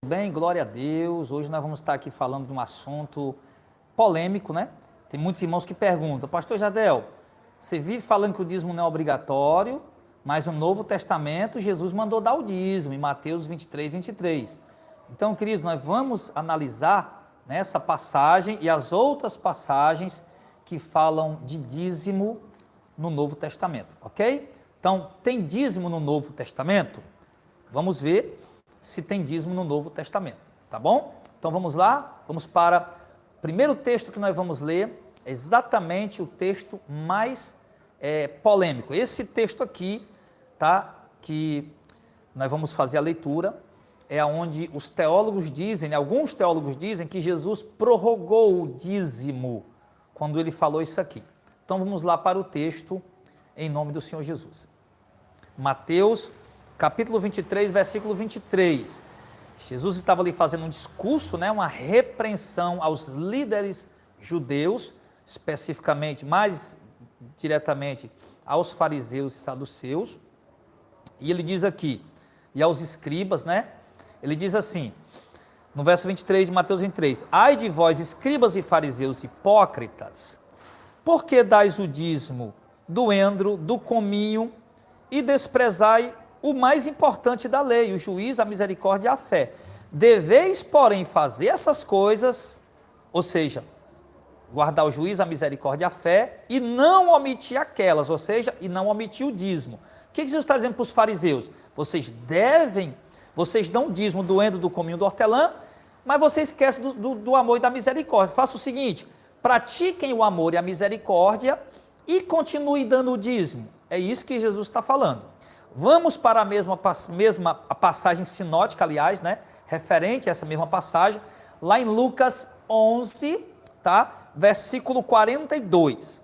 Bem, glória a Deus. Hoje nós vamos estar aqui falando de um assunto polêmico, né? Tem muitos irmãos que perguntam, Pastor Jadel, você vive falando que o dízimo não é obrigatório, mas no Novo Testamento Jesus mandou dar o dízimo, em Mateus 23, 23. Então, queridos, nós vamos analisar essa passagem e as outras passagens que falam de dízimo no Novo Testamento, ok? Então, tem dízimo no Novo Testamento? Vamos ver se tem dízimo no Novo Testamento, tá bom? Então vamos lá, vamos para o primeiro texto que nós vamos ler, exatamente o texto mais polêmico. Esse texto aqui, tá? Que nós vamos fazer a leitura, é onde os teólogos dizem, alguns teólogos dizem que Jesus prorrogou o dízimo quando ele falou isso aqui. Então vamos lá para o texto em nome do Senhor Jesus. Mateus capítulo 23, versículo 23. Jesus estava ali fazendo um discurso, uma repreensão aos líderes judeus, especificamente, mais diretamente aos fariseus e saduceus. E ele diz aqui, e aos escribas, ele diz assim, no verso 23 de Mateus 23, ai de vós, escribas e fariseus hipócritas, por que dais o dízimo do endro, do cominho e desprezai o mais importante da lei, o juízo, a misericórdia e a fé. Deveis, porém, fazer essas coisas, ou seja, guardar o juízo, a misericórdia e a fé, e não omitir aquelas, ou seja, e não omitir o dízimo. O que Jesus está dizendo para os fariseus? Vocês dão o dízimo do endro, do cominho, do hortelã, mas vocês esquecem do amor e da misericórdia. Faça o seguinte, pratiquem o amor e a misericórdia e continue dando o dízimo. É isso que Jesus está falando. Vamos para a mesma passagem sinótica, aliás, referente a essa mesma passagem, lá em Lucas 11, versículo 42.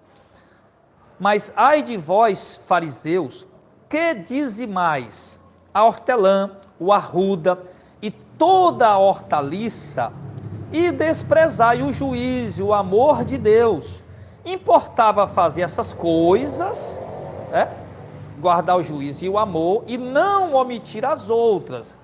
Mas ai de vós, fariseus, que dizimais a hortelã, o arruda e toda a hortaliça, e desprezai o juízo, o amor de Deus. Importava fazer essas coisas, guardar o juízo e o amor, e não omitir as outras.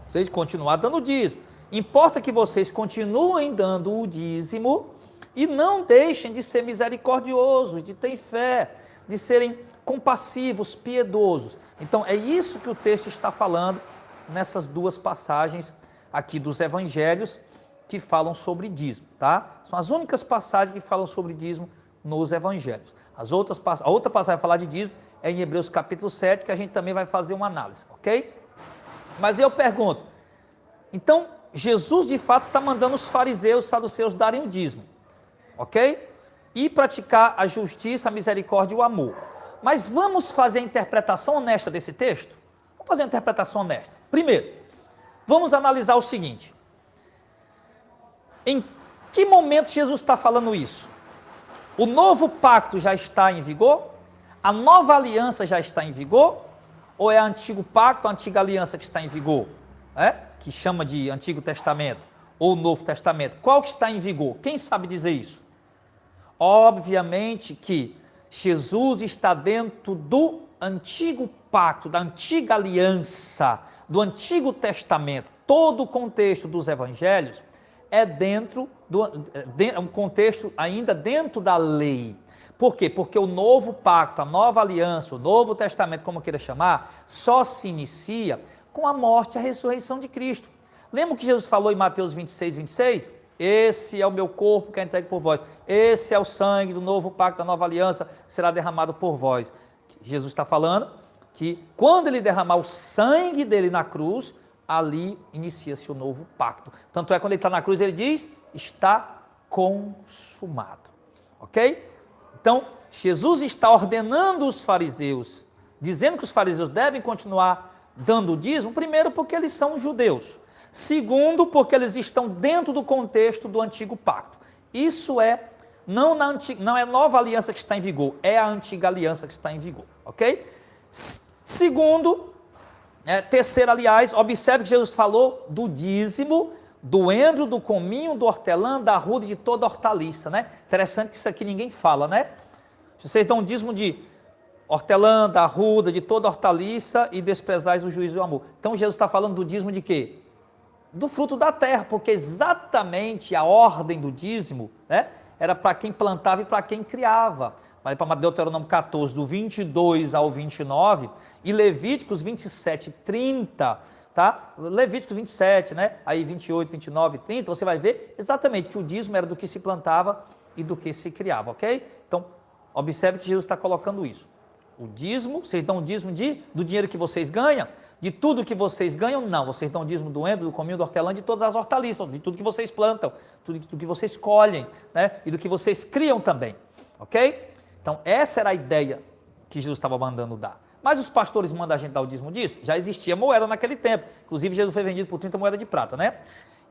Vocês continuar dando o dízimo. Importa que vocês continuem dando o dízimo e não deixem de ser misericordiosos, de ter fé, de serem compassivos, piedosos. Então é isso que o texto está falando nessas duas passagens aqui dos evangelhos que falam sobre dízimo, tá? São as únicas passagens que falam sobre dízimo nos evangelhos. A outra passagem a falar de dízimo é em Hebreus capítulo 7, que a gente também vai fazer uma análise, ok? Mas eu pergunto, então Jesus de fato está mandando os fariseus e saduceus darem o dízimo, ok? E praticar a justiça, a misericórdia e o amor. Mas vamos fazer a interpretação honesta desse texto? Vamos fazer a interpretação honesta. Primeiro, vamos analisar o seguinte, em que momento Jesus está falando isso? O novo pacto já está em vigor? A nova aliança já está em vigor? Ou é o antigo pacto, a antiga aliança que está em vigor? Que chama de Antigo Testamento ou Novo Testamento. Qual que está em vigor? Quem sabe dizer isso? Obviamente que Jesus está dentro do antigo pacto, da antiga aliança, do Antigo Testamento. Todo o contexto dos evangelhos é um contexto ainda dentro da lei. Por quê? Porque o novo pacto, a nova aliança, o Novo Testamento, como queira chamar, só se inicia com a morte e a ressurreição de Cristo. Lembra o que Jesus falou em Mateus 26, 26? Esse é o meu corpo que é entregue por vós. Esse é o sangue do novo pacto, da nova aliança, será derramado por vós. Jesus está falando que quando ele derramar o sangue dele na cruz, ali inicia-se o novo pacto. Tanto é quando ele está na cruz, ele diz, está consumado. Ok? Então, Jesus está ordenando os fariseus, dizendo que os fariseus devem continuar dando o dízimo, primeiro porque eles são judeus, segundo porque eles estão dentro do contexto do antigo pacto. Isso não é nova aliança que está em vigor, é a antiga aliança que está em vigor, ok? Segundo, terceiro, aliás, observe que Jesus falou do dízimo, do endro, do cominho, do hortelã, da arruda e de toda hortaliça, Interessante que isso aqui ninguém fala, Se vocês dão um dízimo de hortelã, da arruda, de toda hortaliça e desprezais o juízo e o amor. Então Jesus está falando do dízimo de quê? do fruto da terra, porque exatamente a ordem do dízimo, né, era para quem plantava e para quem criava. Vai para Deuteronômio 14, do 22 ao 29, e Levíticos 27, 30, tá? Levíticos 27, né? Aí 28, 29, 30, você vai ver exatamente que o dízimo era do que se plantava e do que se criava, ok? Então, observe que Jesus está colocando isso. O dízimo, vocês dão o dízimo do dinheiro que vocês ganham, de tudo que vocês ganham, não. Vocês dão o dízimo do endo, do cominho, do hortelã, de todas as hortaliças, de tudo que vocês plantam, tudo que vocês colhem, né? E do que vocês criam também, ok? Então, essa era a ideia que Jesus estava mandando dar. Mas os pastores mandam a gente dar o dízimo disso? Já existia moeda naquele tempo. Inclusive, Jesus foi vendido por 30 moedas de prata, né?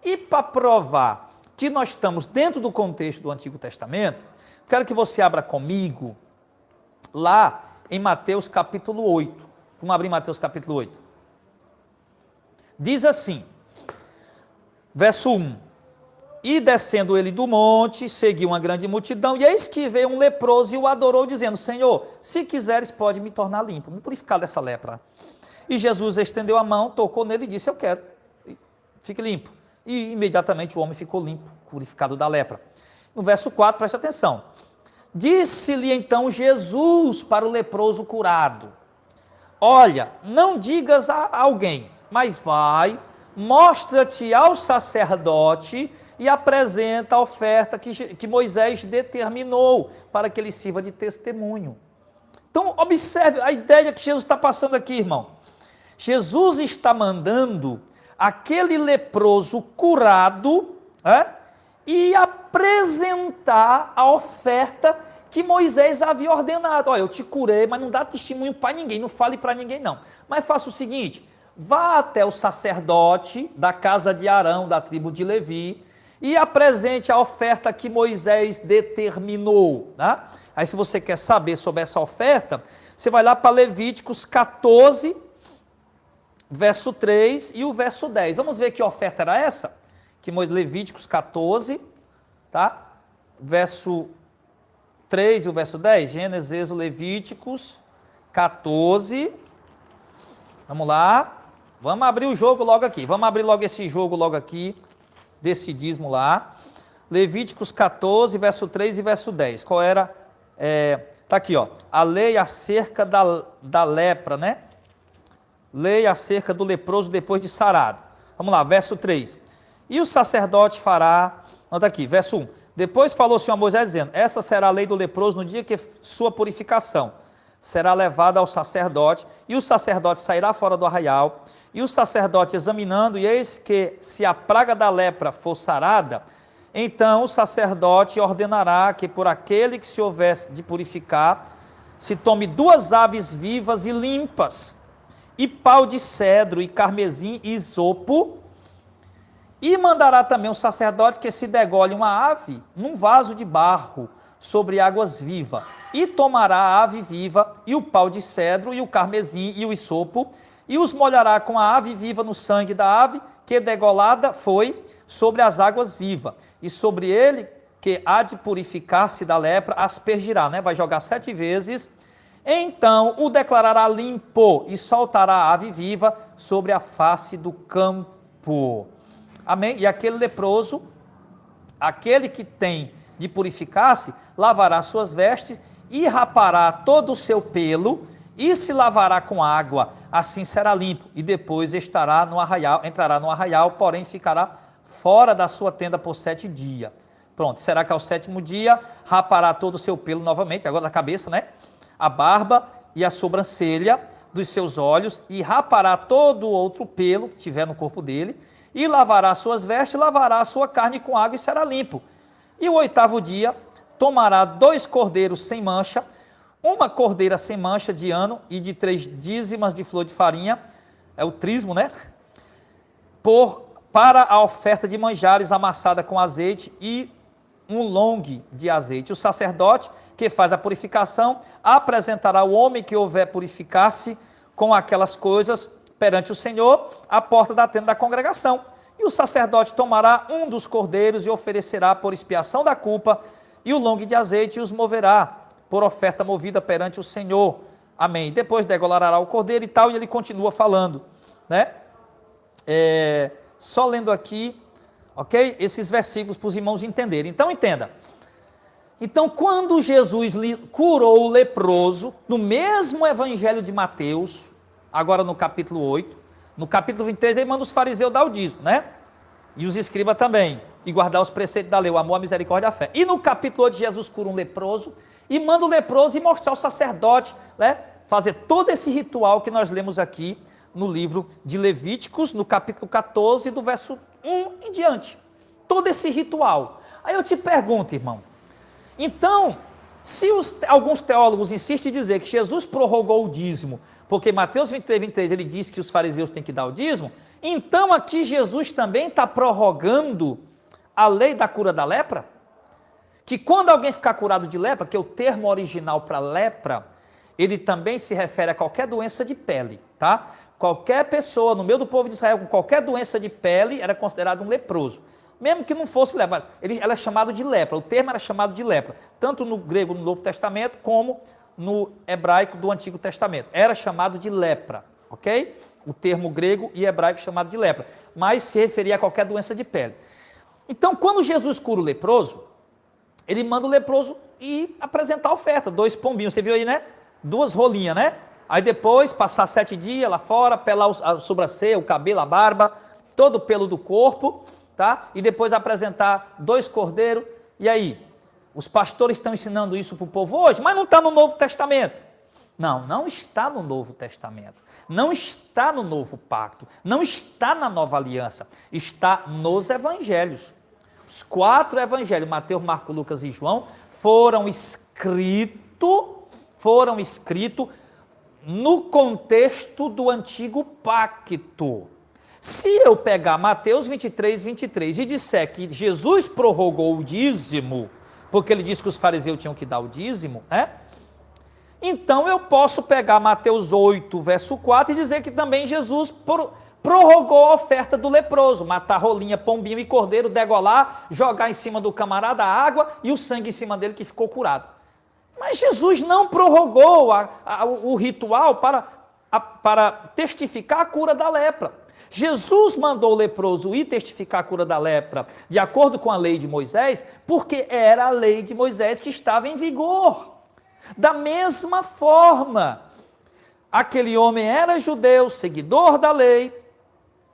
E para provar que nós estamos dentro do contexto do Antigo Testamento, quero que você abra comigo lá em Mateus capítulo 8. Vamos abrir Mateus capítulo 8. Diz assim, verso 1. E descendo ele do monte, seguiu uma grande multidão, e eis que veio um leproso e o adorou, dizendo, Senhor, se quiseres, pode me tornar limpo, me purificar dessa lepra. E Jesus estendeu a mão, tocou nele e disse, eu quero, fique limpo. E imediatamente o homem ficou limpo, purificado da lepra. No verso 4, preste atenção. Disse-lhe então Jesus para o leproso curado, olha, não digas a alguém, mas vai, mostra-te ao sacerdote e apresenta a oferta que Moisés determinou para que ele sirva de testemunho. Então, observe a ideia que Jesus está passando aqui, irmão. Jesus está mandando aquele leproso curado e apresentar a oferta que Moisés havia ordenado. Olha, eu te curei, mas não dá testemunho para ninguém, não fale para ninguém não. Mas faça o seguinte, vá até o sacerdote da casa de Arão, da tribo de Levi, e apresente a oferta que Moisés determinou. Tá? Aí se você quer saber sobre essa oferta, você vai lá para Levíticos 14, verso 3 e o verso 10. Vamos ver que oferta era essa? Que Levíticos 14, tá? Verso 3 e o verso 10. Gênesis, Levíticos 14. Vamos lá. Vamos abrir o jogo logo aqui. Vamos abrir logo esse jogo logo aqui. Desse dízimo lá, Levíticos 14, verso 3 e verso 10, qual era, tá aqui ó, a lei acerca da lepra, né, lei acerca do leproso depois de sarado, vamos lá, verso 3, e o sacerdote fará, nota aqui, verso 1, depois falou o Senhor a Moisés dizendo, essa será a lei do leproso no dia que sua purificação será levada ao sacerdote, e o sacerdote sairá fora do arraial, e o sacerdote examinando, e eis que se a praga da lepra for sarada, então o sacerdote ordenará que por aquele que se houvesse de purificar, se tome 2 aves vivas e limpas, e pau de cedro, e carmesim, e isopo, e mandará também o sacerdote que se degole uma ave num vaso de barro, sobre águas vivas, e tomará a ave viva, e o pau de cedro, e o carmesim, e o isopo, e os molhará com a ave viva no sangue da ave, que degolada foi sobre as águas vivas, e sobre ele, que há de purificar-se da lepra, aspergirá, né? Vai jogar 7 vezes, então o declarará limpo, e soltará a ave viva sobre a face do campo. Amém? E aquele leproso, aquele que tem de purificar-se, lavará suas vestes e rapará todo o seu pelo e se lavará com água, assim será limpo, e depois entrará no arraial, porém ficará fora da sua tenda por 7 dias. Pronto, será que ao 7º dia rapará todo o seu pelo novamente, agora na cabeça, né? A barba e a sobrancelha dos seus olhos, e rapará todo o outro pelo que tiver no corpo dele, e lavará suas vestes, lavará a sua carne com água e será limpo. E o 8º dia tomará 2 cordeiros sem mancha, uma cordeira sem mancha de ano e de 3 dízimas de flor de farinha, é o trismo, né? Para a oferta de manjares amassada com azeite e um longue de azeite. O sacerdote que faz a purificação apresentará o homem que houver purificar-se com aquelas coisas perante o Senhor à porta da tenda da congregação. E o sacerdote tomará um dos cordeiros e oferecerá por expiação da culpa e o longue de azeite e os moverá por oferta movida perante o Senhor. Amém. Depois degolará o cordeiro e tal, e ele continua falando, né? Só lendo aqui, ok? Esses versículos para os irmãos entenderem. Então, entenda. Então, quando Jesus curou o leproso, no mesmo evangelho de Mateus, agora no capítulo 8, no capítulo 23, ele manda os fariseus dar o dízimo, né? E os escribas também, e guardar os preceitos da lei, o amor, a misericórdia e a fé. E no capítulo 8, Jesus cura um leproso, e manda o leproso ir mostrar ao sacerdote, né? Fazer todo esse ritual que nós lemos aqui no livro de Levíticos, no capítulo 14, do verso 1 em diante. Todo esse ritual. Aí eu te pergunto, irmão, então, se alguns teólogos insistem em dizer que Jesus prorrogou o dízimo, porque Mateus 23, 23, ele diz que os fariseus têm que dar o dízimo, então aqui Jesus também está prorrogando a lei da cura da lepra? Que quando alguém ficar curado de lepra, que é o termo original para lepra, ele também se refere a qualquer doença de pele, tá? Qualquer pessoa no meio do povo de Israel com qualquer doença de pele era considerado um leproso. Mesmo que não fosse lepra, ela é chamado de lepra, o termo era chamado de lepra, tanto no grego no Novo Testamento, como no hebraico do Antigo Testamento. Era chamado de lepra, ok? O termo grego e hebraico chamado de lepra, mas se referia a qualquer doença de pele. Então, quando Jesus cura o leproso, ele manda o leproso ir apresentar a oferta, 2 pombinhos, você viu aí, né? 2 rolinhas, né? Aí depois, passar 7 dias lá fora, pelar a sobrancelha, o cabelo, a barba, todo o pelo do corpo, tá? E depois apresentar 2 cordeiros. E aí? Os pastores estão ensinando isso para o povo hoje, mas não está no Novo Testamento. Não, não está no Novo Testamento. Não está no Novo Pacto. Não está na Nova Aliança. Está nos Evangelhos. Os 4 Evangelhos, Mateus, Marcos, Lucas e João, foram escritos no contexto do Antigo Pacto. Se eu pegar Mateus 23, 23 e disser que Jesus prorrogou o dízimo, porque ele disse que os fariseus tinham que dar o dízimo, né? Então eu posso pegar Mateus 8, verso 4 e dizer que também Jesus prorrogou a oferta do leproso, matar rolinha, pombinho e cordeiro, degolar, jogar em cima do camarada a água e o sangue em cima dele que ficou curado. Mas Jesus não prorrogou o ritual para testificar a cura da lepra. Jesus mandou o leproso ir testificar a cura da lepra de acordo com a lei de Moisés, porque era a lei de Moisés que estava em vigor. Da mesma forma, aquele homem era judeu, seguidor da lei,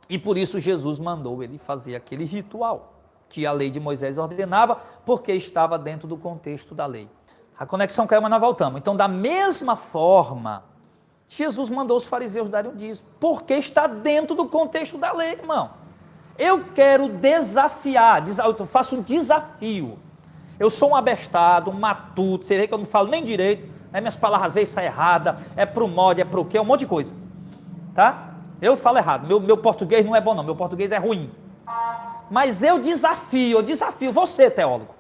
e por isso Jesus mandou ele fazer aquele ritual que a lei de Moisés ordenava, porque estava dentro do contexto da lei. A conexão caiu, mas nós voltamos. Então, da mesma forma, Jesus mandou os fariseus darem o dízimo, porque está dentro do contexto da lei, irmão. Eu quero desafiar, eu faço um desafio. Eu sou um abestado, um matuto, você vê que eu não falo nem direito, né? Minhas palavras às vezes saem erradas, é pro mod, é pro quê, um monte de coisa, tá? Eu falo errado, meu português não é bom não, meu português é ruim. Mas eu desafio você, teólogo,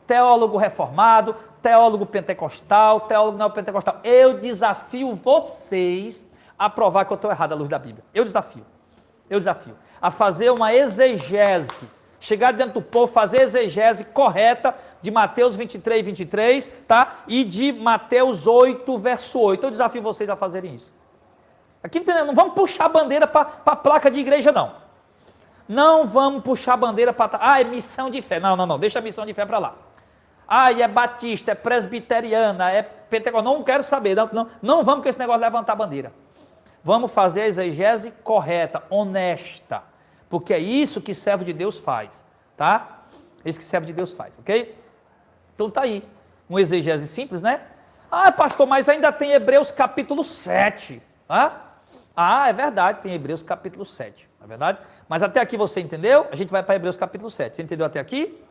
teólogo reformado, teólogo pentecostal, teólogo neopentecostal, eu desafio vocês a provar que eu estou errado à luz da Bíblia. Eu desafio a fazer uma exegese, chegar dentro do povo, fazer a exegese correta de Mateus 23, 23, tá? E de Mateus 8, verso 8. Eu desafio vocês a fazerem isso. Aqui, entendeu? Não vamos puxar a bandeira para a placa de igreja, não. Não vamos puxar a bandeira para... é missão de fé. Não, deixa a missão de fé para lá. É batista, é presbiteriana, é pentecostal. Não quero saber. Não vamos com esse negócio de levantar a bandeira. Vamos fazer a exegese correta, honesta. Porque é isso que servo de Deus faz, tá? É isso que servo de Deus faz, ok? Então tá aí. Um exegese simples, né? Pastor, mas ainda tem Hebreus capítulo 7. É verdade, tem Hebreus capítulo 7. É verdade? Mas até aqui você entendeu? A gente vai para Hebreus capítulo 7. Você entendeu até aqui?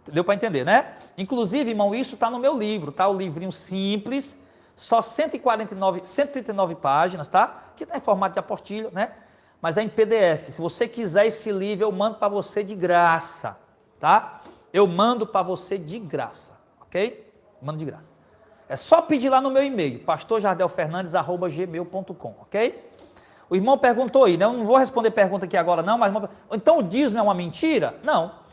Deu para entender, né? Inclusive, irmão, isso está no meu livro, tá? O livrinho simples, só 139 páginas, tá? Que está em formato de apostila, né? Mas é em PDF. Se você quiser esse livro, eu mando para você de graça, tá? Eu mando para você de graça, ok? Mando de graça. É só pedir lá no meu e-mail, pastorjardelfernandes@gmail.com, ok? O irmão perguntou aí, né? Eu não vou responder pergunta aqui agora não, mas então o dízimo é uma mentira? Não.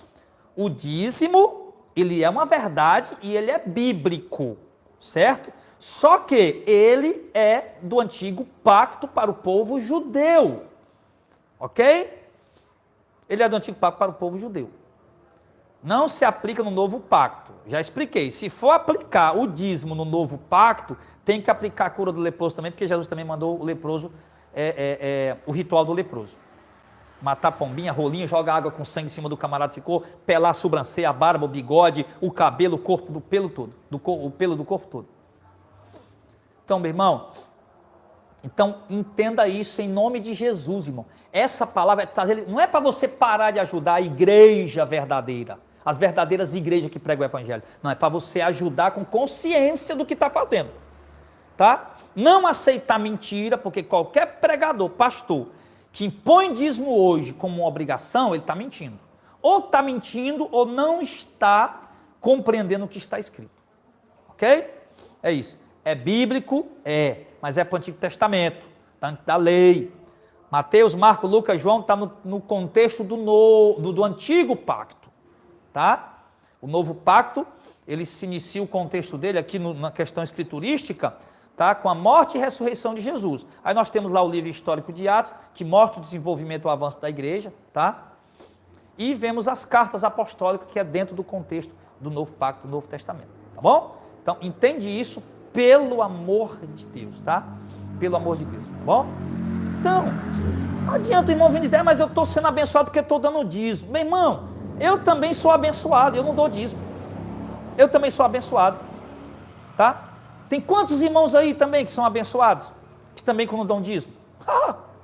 O dízimo, ele é uma verdade e ele é bíblico, certo? Só que ele é do antigo pacto para o povo judeu. Ok? Ele é do antigo pacto para o povo judeu. Não se aplica no novo pacto. Já expliquei. Se for aplicar o dízimo no novo pacto, tem que aplicar a cura do leproso também, porque Jesus também mandou o leproso, o ritual do leproso. Matar pombinha, rolinha, jogar água com sangue em cima do camarada, ficou, pelar a sobrancelha, a barba, o bigode, o cabelo, o corpo, do pelo todo, o pelo do corpo todo. Então, meu irmão, entenda isso em nome de Jesus, irmão. Essa palavra não é para você parar de ajudar a igreja verdadeira, as verdadeiras igrejas que pregam o evangelho. Não, é para você ajudar com consciência do que está fazendo. Tá? Não aceitar mentira, porque qualquer pregador, pastor, que impõe dízimo hoje como uma obrigação, ele está mentindo. Ou está mentindo, ou não está compreendendo o que está escrito. Ok? É isso. É bíblico? É, mas é para o Antigo Testamento, da lei. Mateus, Marcos, Lucas, João está no contexto do Antigo Pacto. Tá? O Novo Pacto, ele se inicia o contexto dele aqui na questão escriturística, tá? Com a morte e ressurreição de Jesus. Aí nós temos lá o livro histórico de Atos, que mostra o desenvolvimento e o avanço da igreja, tá? E vemos as cartas apostólicas, que é dentro do contexto do Novo Pacto, do Novo Testamento, tá bom? Então, entende isso pelo amor de Deus, tá? Pelo amor de Deus, tá bom? Então, não adianta o irmão vir dizer, mas eu estou sendo abençoado porque estou dando dízimo. Meu irmão, eu também sou abençoado, eu não dou dízimo. Eu também sou abençoado, tá? Tem quantos irmãos aí também que são abençoados? Que também não dão dízimo?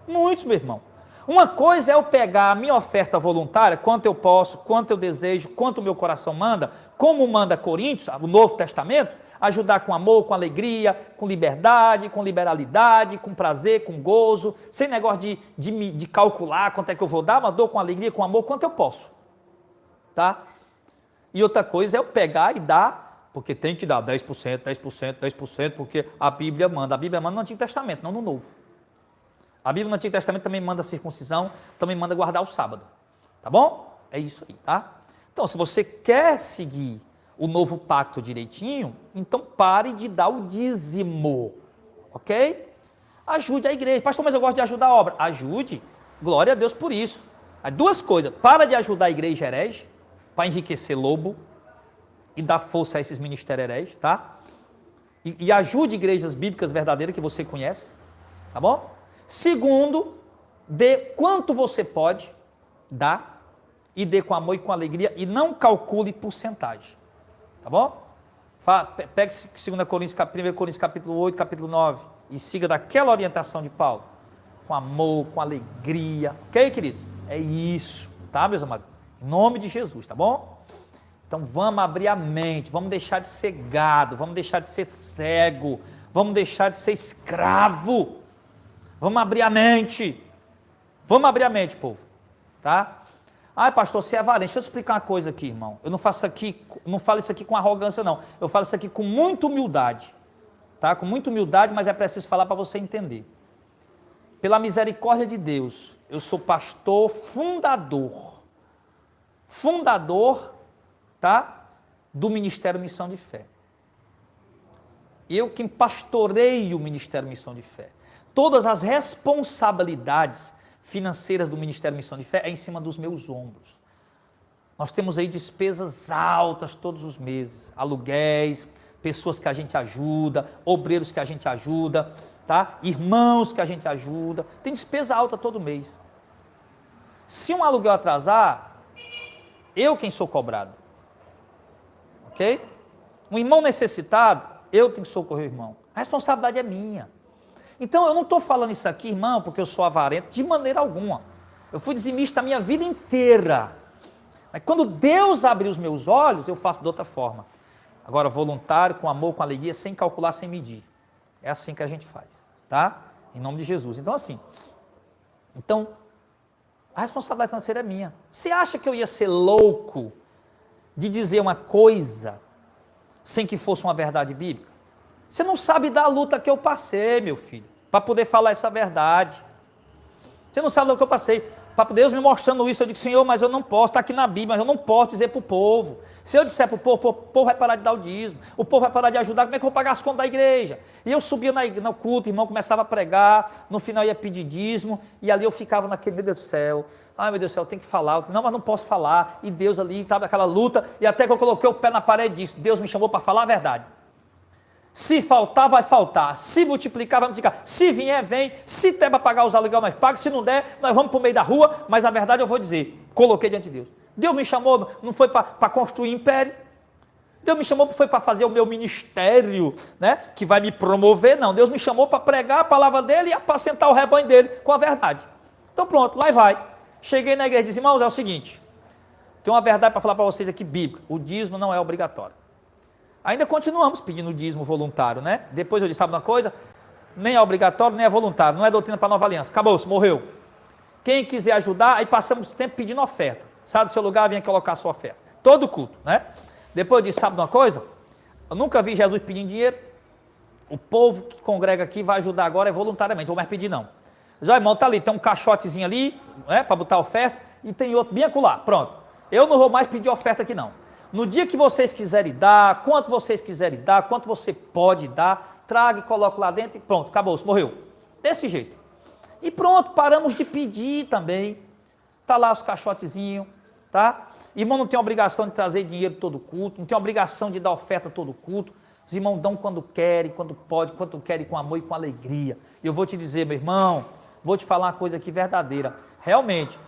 Muitos, meu irmão. Uma coisa é eu pegar a minha oferta voluntária, quanto eu posso, quanto eu desejo, quanto o meu coração manda, como manda Coríntios, o Novo Testamento, ajudar com amor, com alegria, com liberdade, com liberalidade, com prazer, com gozo, sem negócio de calcular quanto é que eu vou dar, mas dou com alegria, com amor, quanto eu posso. Tá? E outra coisa é eu pegar e dar, porque tem que dar 10%, 10%, 10%, porque a Bíblia manda. A Bíblia manda no Antigo Testamento, não no Novo. A Bíblia no Antigo Testamento também manda circuncisão, também manda guardar o sábado. Tá bom? É isso aí, tá? Então, se você quer seguir o novo pacto direitinho, então pare de dar o dízimo. Ok? Ajude a igreja. Pastor, mas eu gosto de ajudar a obra. Ajude. Glória a Deus por isso. As duas coisas. Para de ajudar a igreja herege, para enriquecer lobo e dar força a esses ministérios hereges, tá? E ajude igrejas bíblicas verdadeiras que você conhece, tá bom? Segundo, dê quanto você pode dar e dê com amor e com alegria e não calcule porcentagem, tá bom? Pegue 2 Coríntios, 1 Coríntios capítulo 8, capítulo 9 e siga daquela orientação de Paulo, com amor, com alegria, ok, queridos? É isso, tá, meus amados? Em nome de Jesus, tá bom? Então vamos abrir a mente, vamos deixar de ser gado, vamos deixar de ser cego, vamos deixar de ser escravo, vamos abrir a mente, povo, tá? Ai, pastor, você é valente. Deixa eu explicar uma coisa aqui, irmão. Eu não falo isso aqui com arrogância, não. Eu falo isso aqui com muita humildade, tá? Com muita humildade, mas é preciso falar para você entender. Pela misericórdia de Deus, eu sou pastor fundador, tá? Do Ministério Missão de Fé. Eu quem pastoreio o Ministério Missão de Fé. Todas as responsabilidades financeiras do Ministério Missão de Fé é em cima dos meus ombros. Nós temos aí despesas altas todos os meses, aluguéis, pessoas que a gente ajuda, obreiros que a gente ajuda, tá? Irmãos que a gente ajuda, tem despesa alta todo mês. Se um aluguel atrasar, eu quem sou cobrado, ok? Um irmão necessitado, eu tenho que socorrer o irmão, a responsabilidade é minha. Então, eu não estou falando isso aqui, irmão, porque eu sou avarento, de maneira alguma. Eu fui dizimista a minha vida inteira. Mas quando Deus abriu os meus olhos, eu faço de outra forma. Agora, voluntário, com amor, com alegria, sem calcular, sem medir. É assim que a gente faz, tá? Em nome de Jesus. Então, assim, a responsabilidade financeira é minha. Você acha que eu ia ser louco de dizer uma coisa sem que fosse uma verdade bíblica? Você não sabe da luta que eu passei, meu filho, para poder falar essa verdade. Você não sabe do que eu passei. Para Deus me mostrando isso, eu digo, Senhor, mas eu não posso, está aqui na Bíblia, mas eu não posso dizer para o povo. Se eu disser para o povo vai parar de dar o dízimo, o povo vai parar de ajudar, como é que eu vou pagar as contas da igreja? E eu subia no culto, o irmão começava a pregar, no final ia pedir dízimo, e ali eu ficava naquele, meu Deus do céu, ai meu Deus do céu, eu tenho que falar, não, mas não posso falar, e Deus ali, sabe, aquela luta, e até que eu coloquei o pé na parede e disse, Deus me chamou para falar a verdade. Se faltar, vai faltar. Se multiplicar, vai multiplicar. Se vier, vem. Se der para pagar os aluguel, nós pagamos. Se não der, nós vamos para o meio da rua. Mas a verdade eu vou dizer, coloquei diante de Deus. Deus me chamou, não foi para construir império. Deus me chamou, foi para fazer o meu ministério, né, que vai me promover. Não, Deus me chamou para pregar a palavra dele e apacentar o rebanho dele com a verdade. Então pronto, lá vai. Cheguei na igreja e disse, irmãos, é o seguinte. Tem uma verdade para falar para vocês aqui, bíblica. O dízimo não é obrigatório. Ainda continuamos pedindo dízimo voluntário, né? Depois eu disse, sabe uma coisa? Nem é obrigatório, nem é voluntário, não é doutrina para Nova Aliança. Acabou-se, morreu. Quem quiser ajudar, aí passamos tempo pedindo oferta. Sai do seu lugar, venha colocar a sua oferta. Todo culto, né? Depois eu disse, sabe uma coisa? Eu nunca vi Jesus pedindo dinheiro. O povo que congrega aqui vai ajudar agora é voluntariamente, não vou mais pedir não. Já, irmão, tá ali, tem um caixotezinho ali, né, para botar oferta, e tem outro bem acolá. Pronto. Eu não vou mais pedir oferta aqui não. No dia que vocês quiserem dar, quanto vocês quiserem dar, quanto você pode dar, traga e coloque lá dentro e pronto, acabou, morreu. Desse jeito. E pronto, paramos de pedir também. Tá lá os caixotezinhos, tá? Irmão não tem obrigação de trazer dinheiro todo culto, não tem obrigação de dar oferta todo culto. Os irmãos dão quando querem, quando pode, quando querem, com amor e com alegria. E eu vou te dizer, meu irmão, vou te falar uma coisa aqui verdadeira. Realmente,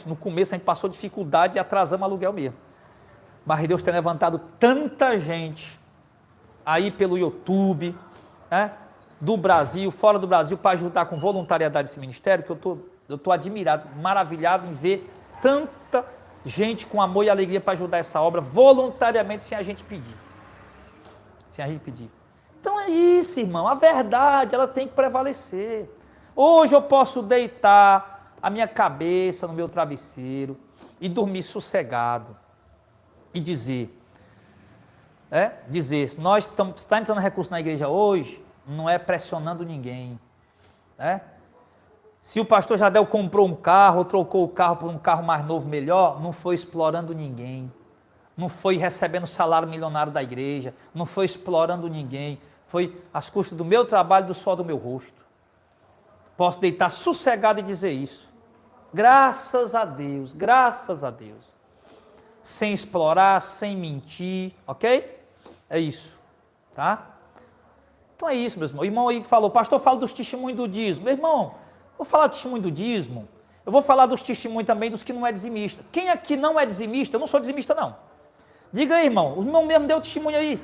no começo a gente passou dificuldade e atrasamos aluguel mesmo. Mas Deus tem levantado tanta gente aí pelo YouTube, né, do Brasil, fora do Brasil, para ajudar com voluntariedade esse ministério, que eu estou admirado, maravilhado em ver tanta gente com amor e alegria para ajudar essa obra, voluntariamente, sem a gente pedir. Sem a gente pedir. Então é isso, irmão, a verdade, ela tem que prevalecer. Hoje eu posso deitar a minha cabeça no meu travesseiro e dormir sossegado. E dizer, nós estamos entrando recurso na igreja hoje, não é pressionando ninguém, Se o pastor Jadel comprou um carro, ou trocou o carro por um carro mais novo, melhor, não foi explorando ninguém, não foi recebendo salário milionário da igreja, não foi explorando ninguém, foi às custas do meu trabalho e do suor do meu rosto. Posso deitar sossegado e dizer isso. Graças a Deus, graças a Deus. Sem explorar, sem mentir, ok? É isso, tá? Então é isso, meu irmão. O irmão aí falou, pastor, fala dos testemunhos do dízimo. Meu irmão, vou falar do testemunho do dízimo, eu vou falar dos testemunhos também dos que não é dizimista. Quem aqui não é dizimista? Eu não sou dizimista, não. Diga aí, irmão, os irmãos mesmo deu testemunho aí.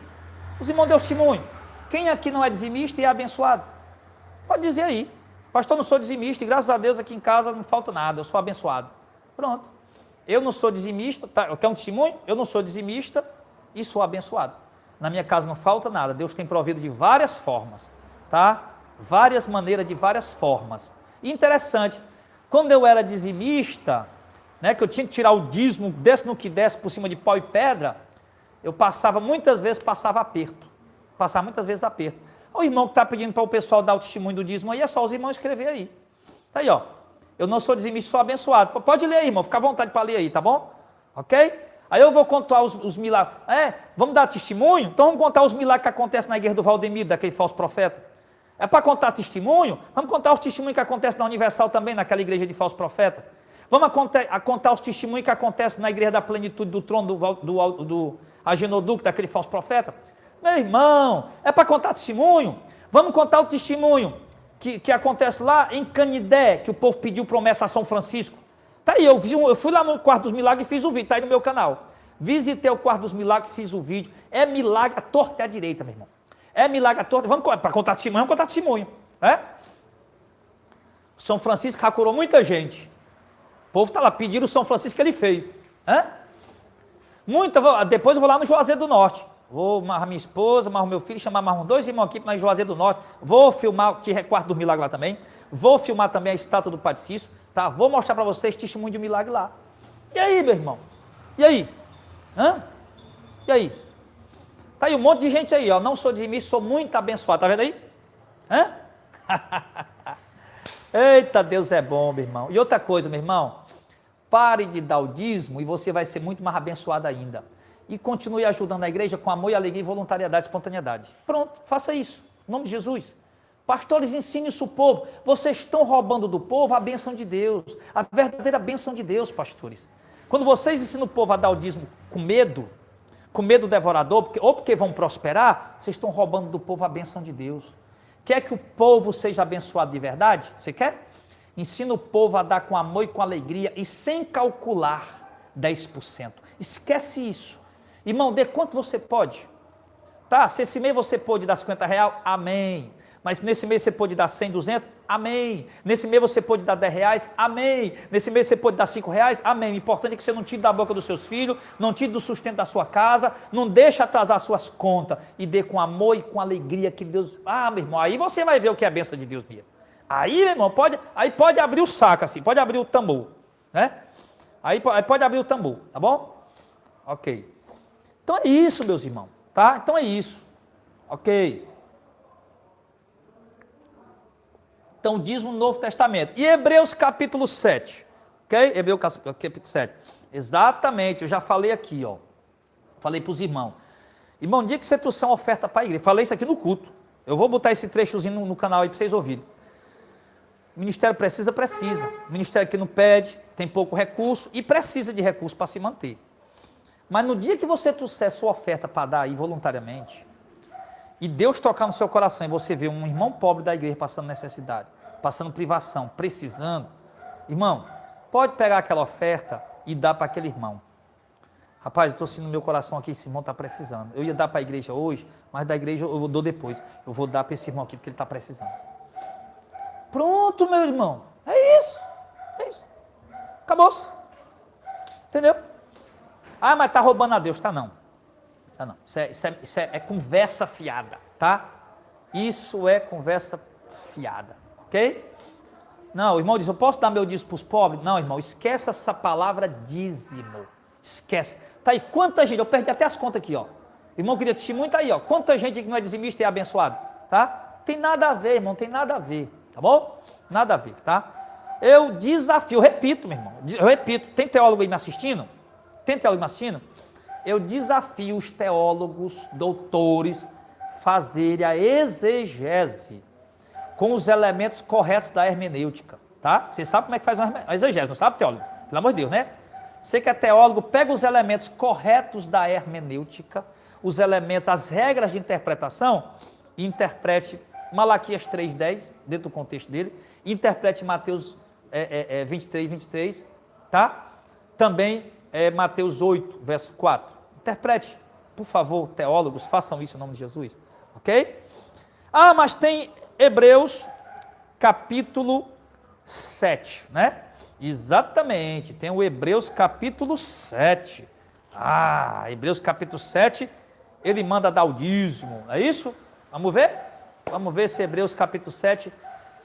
Os irmãos deu testemunho. Quem aqui não é dizimista e é abençoado? Pode dizer aí. Pastor, eu não sou dizimista e graças a Deus aqui em casa não falta nada, eu sou abençoado. Pronto. Eu não sou dizimista, tá? Quer um testemunho? Eu não sou dizimista e sou abençoado. Na minha casa não falta nada, Deus tem provido de várias formas, tá? Várias maneiras, de várias formas. E interessante, quando eu era dizimista, né, que eu tinha que tirar o dízimo, desse no que desse, por cima de pau e pedra, eu muitas vezes passava aperto. O irmão que está pedindo para o pessoal dar o testemunho do dízimo aí, é só os irmãos escrever aí. Tá aí, ó. Eu não sou dizimista, sou abençoado. Pode ler aí, irmão, fica à vontade para ler aí, tá bom? Ok? Aí eu vou contar os milagres. Vamos dar testemunho? Então vamos contar os milagres que acontecem na igreja do Valdemiro, daquele falso profeta. É para contar testemunho? Vamos contar os testemunhos que acontecem na Universal também, naquela igreja de falso profeta. Vamos contar os testemunhos que acontecem na igreja da plenitude do trono do Agenoduque, daquele falso profeta. Meu irmão, é para contar testemunho? Vamos contar o testemunho que acontece lá em Canidé, que o povo pediu promessa a São Francisco. Tá aí, eu fui lá no Quarto dos Milagres e fiz o vídeo, tá aí no meu canal. Visitei o Quarto dos Milagres e fiz o vídeo. É milagre à torta e à direita, meu irmão. É milagre à torta. Para contar testemunho, vamos contar testemunho. São Francisco já curou muita gente. O povo está lá pedindo o São Francisco que ele fez. Depois eu vou lá no Juazeiro do Norte. Vou amarrar minha esposa, amarrar meu filho, chamar mais 2 irmãos aqui para Juazeiro do Norte. Vou filmar o Quarto do Milagre lá também. Vou filmar também a estátua do Padre Cício. Tá? Vou mostrar para vocês testemunho de milagre lá. E aí, meu irmão? E aí? E aí? Tá aí um monte de gente aí, ó. Não sou dizimista, sou muito abençoado. Tá vendo aí? Eita, Deus é bom, meu irmão. E outra coisa, meu irmão, pare de dar o dízimo e você vai ser muito mais abençoado ainda. E continue ajudando a igreja com amor e alegria, voluntariedade e espontaneidade. Pronto, faça isso, em nome de Jesus. Pastores, ensine isso ao povo. Vocês estão roubando do povo a bênção de Deus, a verdadeira bênção de Deus, pastores. Quando vocês ensinam o povo a dar o dízimo com medo devorador, ou porque vão prosperar, vocês estão roubando do povo a bênção de Deus. Quer que o povo seja abençoado de verdade? Você quer? Ensina o povo a dar com amor e com alegria e sem calcular 10%. Esquece isso. Irmão, dê quanto você pode. Tá? Se esse mês você pode dar R$50, amém. Mas nesse mês você pode dar 100, 200, amém. Nesse mês você pode dar R$10, amém. Nesse mês você pode dar R$5, amém. O importante é que você não tire da boca dos seus filhos, não tire do sustento da sua casa, não deixe atrasar suas contas e dê com amor e com alegria que Deus... Ah, meu irmão, aí você vai ver o que é a bênção de Deus mesmo. Aí, meu irmão, pode abrir o saco assim, pode abrir o tambor, né? Aí pode abrir o tambor, tá bom? Ok. Então é isso, meus irmãos, tá? Então é isso. Ok. Então, dízimo no Novo Testamento. E Hebreus capítulo 7. Ok? Hebreus capítulo 7. Exatamente, eu já falei aqui, ó. Falei para os irmãos. Irmão, dia que você trouxer uma oferta para a igreja. Falei isso aqui no culto. Eu vou botar esse trechozinho no canal aí para vocês ouvirem. O ministério precisa. O ministério que não pede, tem pouco recurso e precisa de recurso para se manter. Mas no dia que você trouxer sua oferta para dar aí voluntariamente, e Deus tocar no seu coração e você ver um irmão pobre da igreja passando necessidade, passando privação, precisando, irmão, pode pegar aquela oferta e dar para aquele irmão. Rapaz, eu estou sentindo no meu coração aqui, esse irmão está precisando. Eu ia dar para a igreja hoje, mas da igreja eu dou depois. Eu vou dar para esse irmão aqui porque ele está precisando. Pronto, meu irmão. É isso. Acabou-se. Entendeu? Ah, mas está roubando a Deus. Tá não. Tá não. Isso é conversa fiada, tá? Isso é conversa fiada, ok? Não, o irmão diz, eu posso dar meu dízimo para os pobres? Não, irmão, esquece essa palavra dízimo. Esquece. Tá aí, quanta gente, eu perdi até as contas aqui, ó. O irmão queria assistir muito aí, ó. Quanta gente que não é dizimista e é abençoado, tá? Tem nada a ver, irmão, tem nada a ver, tá bom? Nada a ver, tá? Eu desafio, eu repito, meu irmão, eu repito, tem teólogo aí me assistindo? Tem teólogo me assistindo? Eu desafio os teólogos, doutores, fazerem a exegese com os elementos corretos da hermenêutica, tá? Você sabe como é que faz uma exegese, não sabe, teólogo? Pelo amor de Deus, né? Você que é teólogo, pega os elementos corretos da hermenêutica, os elementos, as regras de interpretação, e interprete Malaquias 3,10, dentro do contexto dele, interprete Mateus 23, tá? Também Mateus 8, verso 4. Interprete, por favor, teólogos, façam isso em nome de Jesus, ok? Ah, mas tem Hebreus capítulo 7, né? Exatamente, tem o Hebreus capítulo 7. Ah, Hebreus capítulo 7, ele manda dar o dízimo, é isso? Vamos ver? Vamos ver se Hebreus capítulo 7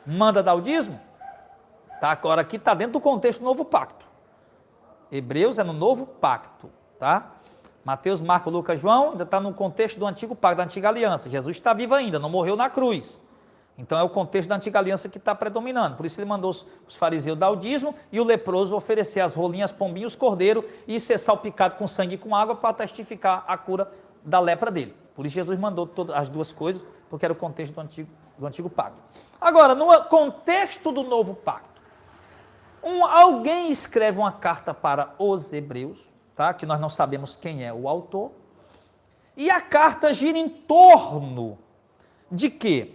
manda dar o dízimo? Tá, agora aqui está dentro do contexto do novo pacto. Hebreus é no novo pacto, tá? Mateus, Marcos, Lucas, João, ainda está no contexto do antigo pacto, da antiga aliança. Jesus está vivo ainda, não morreu na cruz. Então é o contexto da antiga aliança que está predominando. Por isso ele mandou os fariseus dar o dízimo e o leproso oferecer as rolinhas, pombinhos, cordeiro e ser salpicado com sangue e com água para testificar a cura da lepra dele. Por isso Jesus mandou todas as duas coisas, porque era o contexto do antigo pacto. Agora, no contexto do novo pacto, alguém escreve uma carta para os hebreus, tá? Que nós não sabemos quem é o autor, e a carta gira em torno de quê?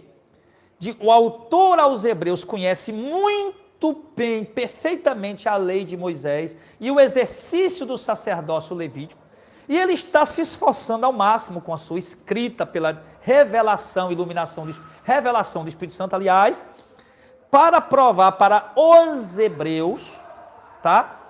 O autor aos hebreus conhece muito bem, perfeitamente a lei de Moisés e o exercício do sacerdócio levítico, e ele está se esforçando ao máximo com a sua escrita pela revelação, revelação do Espírito Santo, aliás, para provar para os hebreus, tá?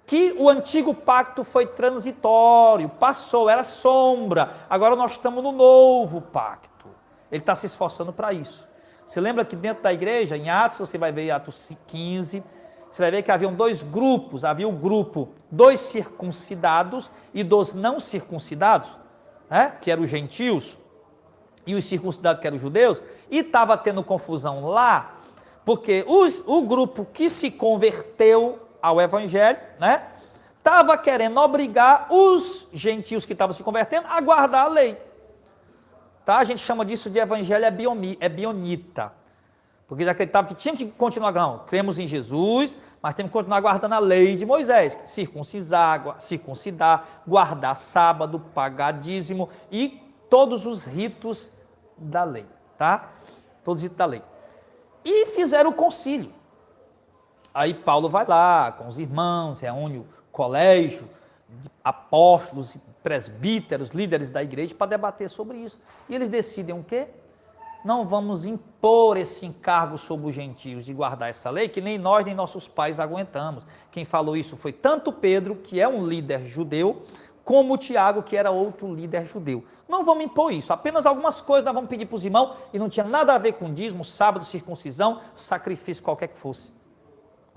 Que o antigo pacto foi transitório, passou, era sombra, agora nós estamos no novo pacto. Ele está se esforçando para isso. Você lembra que dentro da igreja, em Atos, você vai ver Atos 15, você vai ver que haviam dois grupos, havia o grupo dos circuncidados e dos não circuncidados, né, que eram os gentios, e os circuncidados que eram os judeus, e estava tendo confusão lá, Porque o grupo que se converteu ao evangelho, né, estava querendo obrigar os gentios que estavam se convertendo a guardar a lei. Tá? A gente chama disso de evangelho ebionita. Porque eles acreditavam que tinha que continuar, não, cremos em Jesus, mas temos que continuar guardando a lei de Moisés. Circuncidar, guardar sábado, pagar dízimo e todos os ritos da lei. Tá? Todos os ritos da lei. E fizeram o concílio. Aí Paulo vai lá com os irmãos, reúne o colégio de apóstolos, presbíteros, líderes da igreja para debater sobre isso. E eles decidem o quê? Não vamos impor esse encargo sobre os gentios de guardar essa lei, que nem nós nem nossos pais aguentamos. Quem falou isso foi tanto Pedro, que é um líder judeu, como Tiago, que era outro líder judeu. Não vamos impor isso, apenas algumas coisas nós vamos pedir para os irmãos, e não tinha nada a ver com dízimo, sábado, circuncisão, sacrifício qualquer que fosse.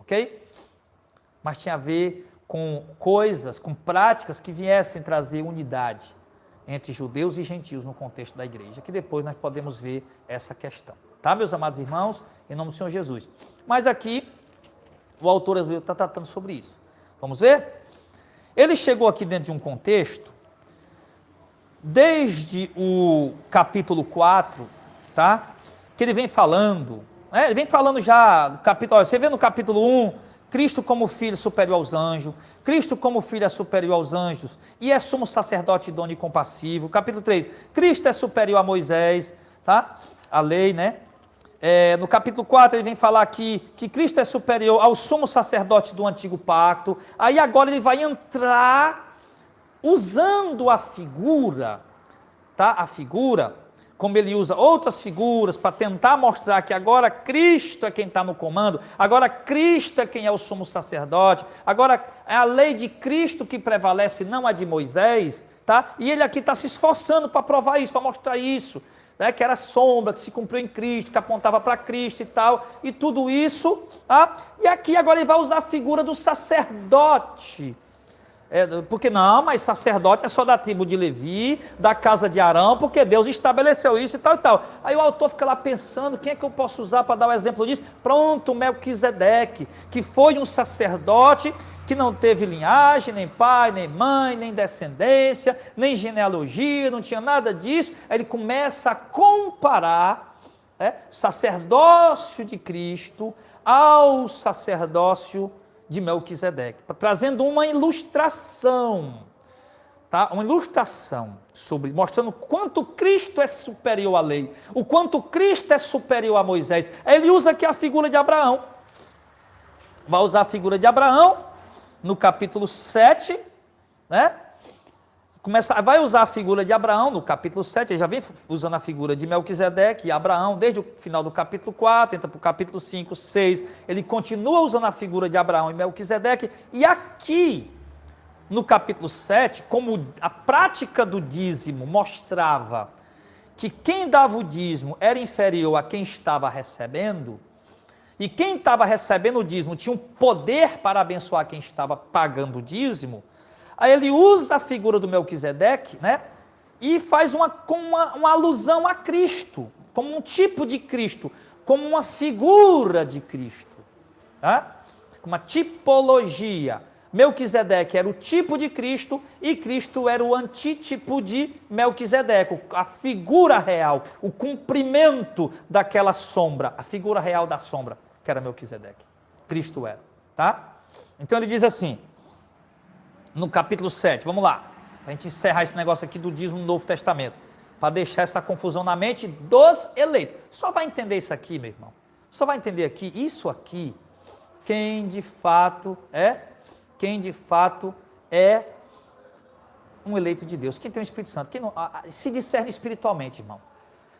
Ok? Mas tinha a ver com coisas, com práticas que viessem trazer unidade entre judeus e gentios no contexto da igreja, que depois nós podemos ver essa questão. Tá, meus amados irmãos? Em nome do Senhor Jesus. Mas aqui, o autor está tratando sobre isso. Vamos ver? Ele chegou aqui dentro de um contexto, desde o capítulo 4, tá? Que ele vem falando, né? Ele vem falando já, do capítulo, você vê no capítulo 1, Cristo como filho superior aos anjos, Cristo como filho é superior aos anjos, e é sumo sacerdote idôneo e compassivo. Capítulo 3, Cristo é superior a Moisés, tá? A lei, né? No capítulo 4 ele vem falar aqui que Cristo é superior ao sumo sacerdote do antigo pacto. Aí agora ele vai entrar usando a figura, tá? A figura, como ele usa outras figuras para tentar mostrar que agora Cristo é quem está no comando, agora Cristo é quem é o sumo sacerdote, agora é a lei de Cristo que prevalece, não a de Moisés, tá? E ele aqui está se esforçando para provar isso, para mostrar isso, né? Que era a sombra, que se cumpriu em Cristo, que apontava para Cristo e tal, e tudo isso, tá? E aqui agora ele vai usar a figura do sacerdote. Porque não, mas sacerdote é só da tribo de Levi, da casa de Arão, porque Deus estabeleceu isso e tal e tal. Aí o autor fica lá pensando, quem é que eu posso usar para dar o exemplo disso? Pronto, Melquisedeque, que foi um sacerdote que não teve linhagem, nem pai, nem mãe, nem descendência, nem genealogia, não tinha nada disso. Aí ele começa a comparar o sacerdócio de Cristo ao sacerdócio de Melquisedeque, trazendo uma ilustração, tá? Uma ilustração sobre, mostrando o quanto Cristo é superior à lei, o quanto Cristo é superior a Moisés. Aí ele usa aqui a figura de Abraão, vai usar a figura de Abraão no capítulo 7, né? Vai usar a figura de Abraão no capítulo 7, ele já vem usando a figura de Melquisedeque e Abraão, desde o final do capítulo 4, entra para o capítulo 5, 6, ele continua usando a figura de Abraão e Melquisedeque, e aqui, no capítulo 7, como a prática do dízimo mostrava que quem dava o dízimo era inferior a quem estava recebendo, e quem estava recebendo o dízimo tinha um poder para abençoar quem estava pagando o dízimo, aí ele usa a figura do Melquisedeque, né? E faz uma alusão a Cristo, como um tipo de Cristo, como uma figura de Cristo, tá? Uma tipologia. Melquisedeque era o tipo de Cristo e Cristo era o antítipo de Melquisedeque, a figura real, o cumprimento daquela sombra, a figura real da sombra, que era Melquisedeque. Cristo era, tá? Então ele diz assim, no capítulo 7, vamos lá, para a gente encerrar esse negócio aqui do dízimo no Novo Testamento, para deixar essa confusão na mente dos eleitos. Só vai entender isso aqui, meu irmão, só vai entender aqui, isso aqui, quem de fato é um eleito de Deus, quem tem o Espírito Santo, quem não, se discerne espiritualmente, irmão,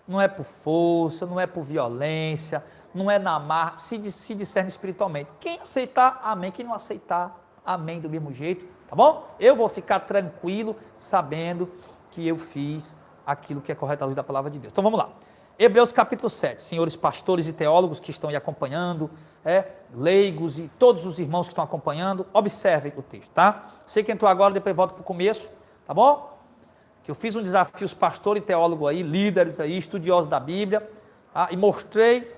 não é por força, não é por violência, não é na marra, se discerne espiritualmente. Quem aceitar, amém, quem não aceitar, amém do mesmo jeito. Tá bom? Eu vou ficar tranquilo sabendo que eu fiz aquilo que é correto à luz da palavra de Deus. Então vamos lá. Hebreus capítulo 7. Senhores pastores e teólogos que estão aí acompanhando, leigos e todos os irmãos que estão acompanhando, observem o texto, tá? Você que entrou agora, depois volta para o começo, tá bom? Que eu fiz um desafio aos pastores e teólogos aí, líderes aí, estudiosos da Bíblia, tá? E mostrei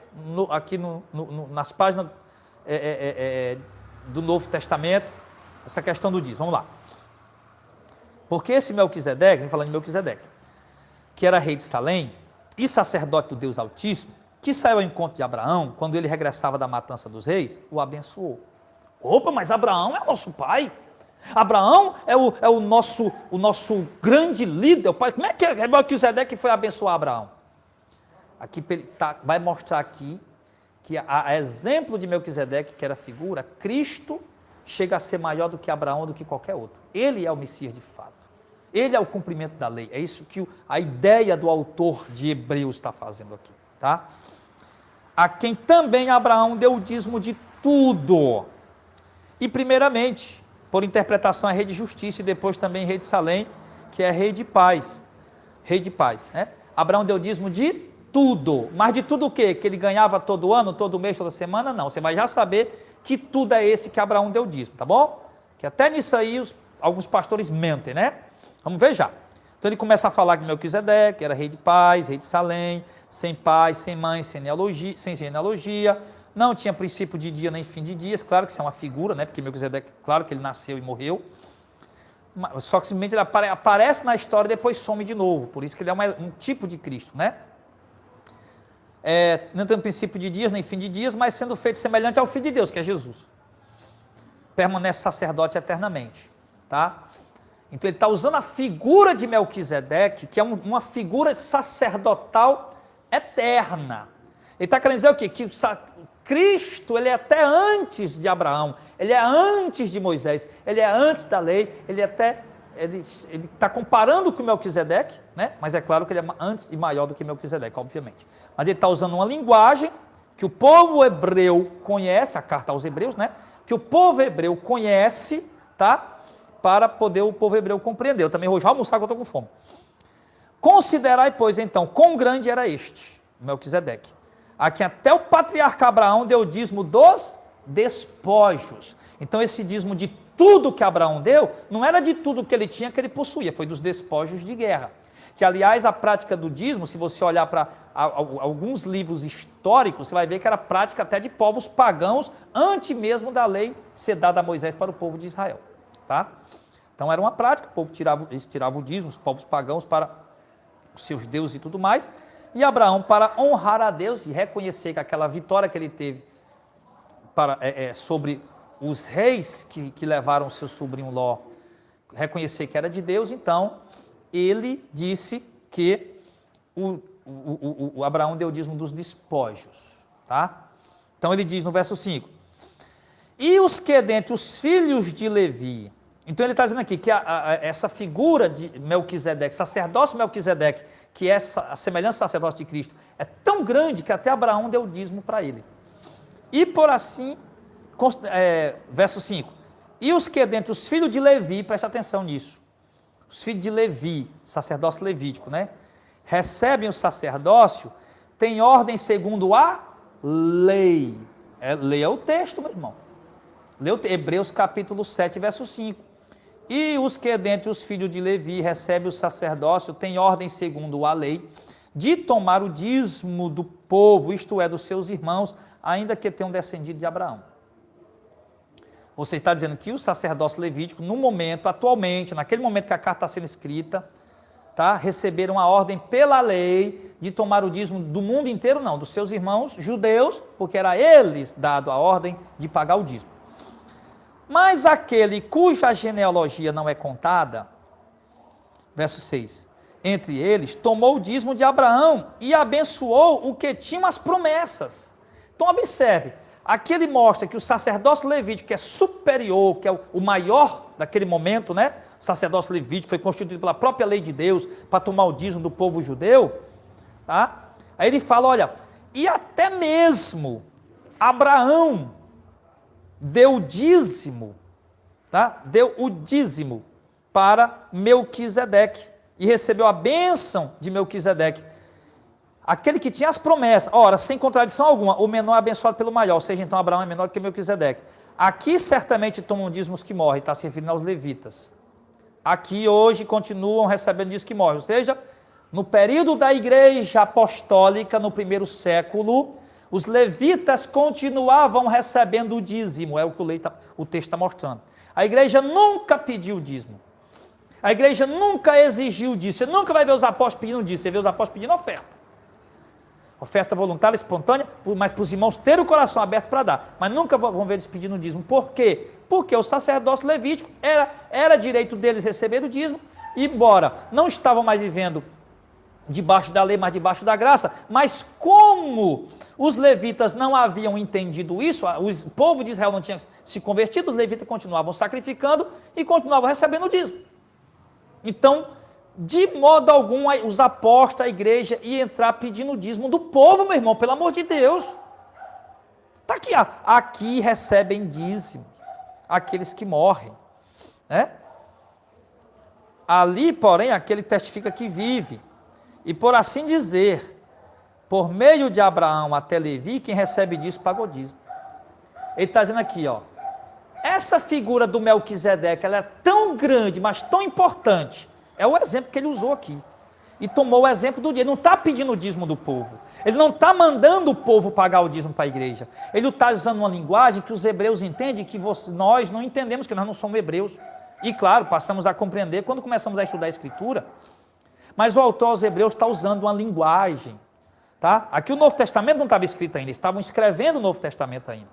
aqui nas páginas do Novo Testamento, essa questão do dízimo. Vamos lá. Porque esse Melquisedeque, falando de Melquisedeque, que era rei de Salém e sacerdote do Deus Altíssimo, que saiu ao encontro de Abraão, quando ele regressava da matança dos reis, o abençoou. Opa, mas Abraão é o nosso pai. Abraão é o nosso grande líder. O pai. Como é que Melquisedeque foi abençoar Abraão? Aqui vai mostrar aqui que a exemplo de Melquisedeque, que era figura, Cristo chega a ser maior do que Abraão ou do que qualquer outro. Ele é o Messias de fato. Ele é o cumprimento da lei. É isso que a ideia do autor de Hebreus está fazendo aqui. Tá? A quem também Abraão deu o dízimo de tudo. E primeiramente, por interpretação, é rei de justiça e depois também rei de Salém, que é rei de paz. Rei de paz. Né? Abraão deu o dízimo de tudo. Mas de tudo o quê? Que ele ganhava todo ano, todo mês, toda semana? Não. Você vai já saber que tudo é esse que Abraão deu o dízimo, tá bom? Que até nisso aí alguns pastores mentem, né? Vamos ver já. Então ele começa a falar que Melquisedeque era rei de paz, rei de Salém, sem pai, sem mãe, sem genealogia, não tinha princípio de dia nem fim de dias. Claro que isso é uma figura, né? Porque Melquisedeque, claro que ele nasceu e morreu, só que simplesmente ele aparece na história e depois some de novo. Por isso que ele é um tipo de Cristo, né? Não tem princípio de dias nem fim de dias, mas sendo feito semelhante ao Filho de Deus, que é Jesus. Permanece sacerdote eternamente, tá? Então ele está usando a figura de Melquisedeque, que é uma figura sacerdotal eterna. Ele está querendo dizer o quê? Que Cristo, ele é até antes de Abraão, ele é antes de Moisés, ele é antes da lei, ele está comparando com Melquisedeque, né? Mas é claro que ele é antes e maior do que Melquisedeque, obviamente. Mas ele está usando uma linguagem que o povo hebreu conhece, a carta aos hebreus, né? Que o povo hebreu conhece, tá? Para poder o povo hebreu compreender. Eu também vou já almoçar que eu estou com fome. Considerai, pois, então, quão grande era este, Melquisedeque, a quem até o patriarca Abraão deu o dízimo dos despojos. Então, esse dízimo de tudo que Abraão deu, não era de tudo que ele tinha, que ele possuía, foi dos despojos de guerra. Que, aliás, a prática do dízimo, se você olhar para alguns livros históricos, você vai ver que era prática até de povos pagãos, antes mesmo da lei ser dada a Moisés para o povo de Israel. Tá? Então era uma prática, o povo eles tiravam o dízimo, os povos pagãos para os seus deuses e tudo mais, e Abraão, para honrar a Deus e reconhecer que aquela vitória que ele teve sobre os reis que levaram o seu sobrinho Ló, reconhecer que era de Deus, então ele disse que o Abraão deu o dízimo dos despojos. Tá? Então ele diz no verso 5, e os que dentre os filhos de Levi. Então ele está dizendo aqui que essa figura de Melquisedeque, sacerdócio Melquisedeque, que é a semelhança do sacerdócio de Cristo, é tão grande que até Abraão deu o dízimo para ele. E por assim, verso 5, e os que dentre os filhos de Levi, preste atenção nisso, os filhos de Levi, sacerdócio levítico, né? Recebem o sacerdócio, tem ordem segundo a lei. Lei é o texto, meu irmão. Leu Hebreus capítulo 7, verso 5. E os que dentre os filhos de Levi recebem o sacerdócio, têm ordem segundo a lei, de tomar o dízimo do povo, isto é, dos seus irmãos, ainda que tenham descendido de Abraão. Você está dizendo que o sacerdócio levítico, no momento, atualmente, naquele momento que a carta está sendo escrita, tá, receberam a ordem pela lei de tomar o dízimo do mundo inteiro, não, dos seus irmãos judeus, porque era a eles dado a ordem de pagar o dízimo. Mas aquele cuja genealogia não é contada, verso 6, entre eles, tomou o dízimo de Abraão e abençoou o que tinha as promessas. Então observe, aqui ele mostra que o sacerdócio levítico, que é superior, que é o maior daquele momento, né? O sacerdócio levítico foi constituído pela própria lei de Deus para tomar o dízimo do povo judeu, tá? Aí ele fala, olha, e até mesmo Abraão deu o dízimo, tá? Deu o dízimo para Melquisedeque e recebeu a bênção de Melquisedeque. Aquele que tinha as promessas, ora, sem contradição alguma, o menor é abençoado pelo maior, ou seja, então Abraão é menor que Melquisedeque. Aqui certamente tomam dízimos que morrem, está se referindo aos levitas. Aqui hoje continuam recebendo dízimos que morrem, ou seja, no período da igreja apostólica, no primeiro século, Os levitas continuavam recebendo o dízimo, é o que o texto está mostrando. A igreja nunca pediu dízimo. A igreja nunca exigiu disso. Você nunca vai ver os apóstolos pedindo disso, você vê os apóstolos pedindo oferta. Oferta voluntária, espontânea, mas para os irmãos terem o coração aberto para dar. Mas nunca vão ver eles pedindo dízimo. Por quê? Porque o sacerdócio levítico era direito deles receber o dízimo, e embora não estavam mais vivendo debaixo da lei, mas debaixo da graça, mas como os levitas não haviam entendido isso, o povo de Israel não tinha se convertido, os levitas continuavam sacrificando e continuavam recebendo o dízimo. Então, de modo algum, os apóstolos, a igreja, ia entrar pedindo o dízimo do povo, meu irmão, pelo amor de Deus. Está aqui, ó. Aqui recebem dízimos aqueles que morrem, né? Ali, porém, aquele testifica que vive. E por assim dizer, por meio de Abraão até Levi, quem recebe disso pagou dízimo. Ele está dizendo aqui, ó, essa figura do Melquisedeque, ela é tão grande, mas tão importante. É o exemplo que ele usou aqui. E tomou o exemplo do dia. Ele não está pedindo o dízimo do povo. Ele não está mandando o povo pagar o dízimo para a igreja. Ele está usando uma linguagem que os hebreus entendem, que nós não entendemos, que nós não somos hebreus. E claro, passamos a compreender quando começamos a estudar a Escritura. Mas o autor aos hebreus está usando uma linguagem. Tá? Aqui o Novo Testamento não estava escrito ainda, eles estavam escrevendo o Novo Testamento ainda.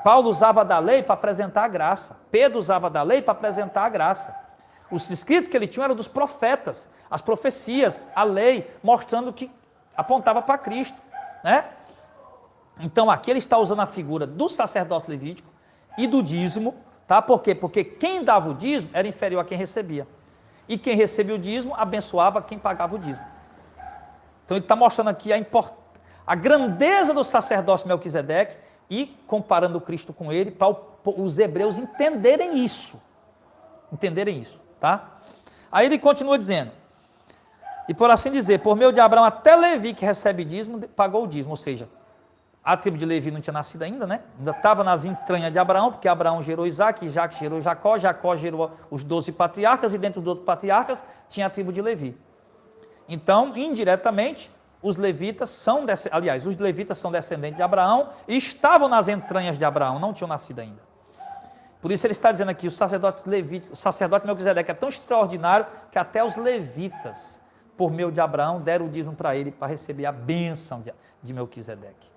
Paulo usava da lei para apresentar a graça. Pedro usava da lei para apresentar a graça. Os escritos que ele tinha eram dos profetas, as profecias, a lei, mostrando que apontava para Cristo, né? Então aqui ele está usando a figura do sacerdócio levítico e do dízimo, tá? Por quê? Porque quem dava o dízimo era inferior a quem recebia. E quem recebia o dízimo abençoava quem pagava o dízimo. Então ele está mostrando aqui a grandeza do sacerdócio Melquisedeque e comparando Cristo com ele, para os hebreus entenderem isso. Entenderem isso. Tá? Aí ele continua dizendo, e por assim dizer, por meio de Abraão até Levi, que recebe dízimo, pagou o dízimo, ou seja, a tribo de Levi não tinha nascido ainda, né? Ainda estava nas entranhas de Abraão, porque Abraão gerou Isaac, Isaac gerou Jacó, Jacó gerou os 12 patriarcas, e dentro dos 12 patriarcas tinha a tribo de Levi. Então, indiretamente, os levitas os levitas são descendentes de Abraão, e estavam nas entranhas de Abraão, não tinham nascido ainda. Por isso ele está dizendo aqui, o sacerdote Melquisedeque é tão extraordinário que até os levitas, por meio de Abraão, deram o dízimo para ele, para receber a bênção de Melquisedeque,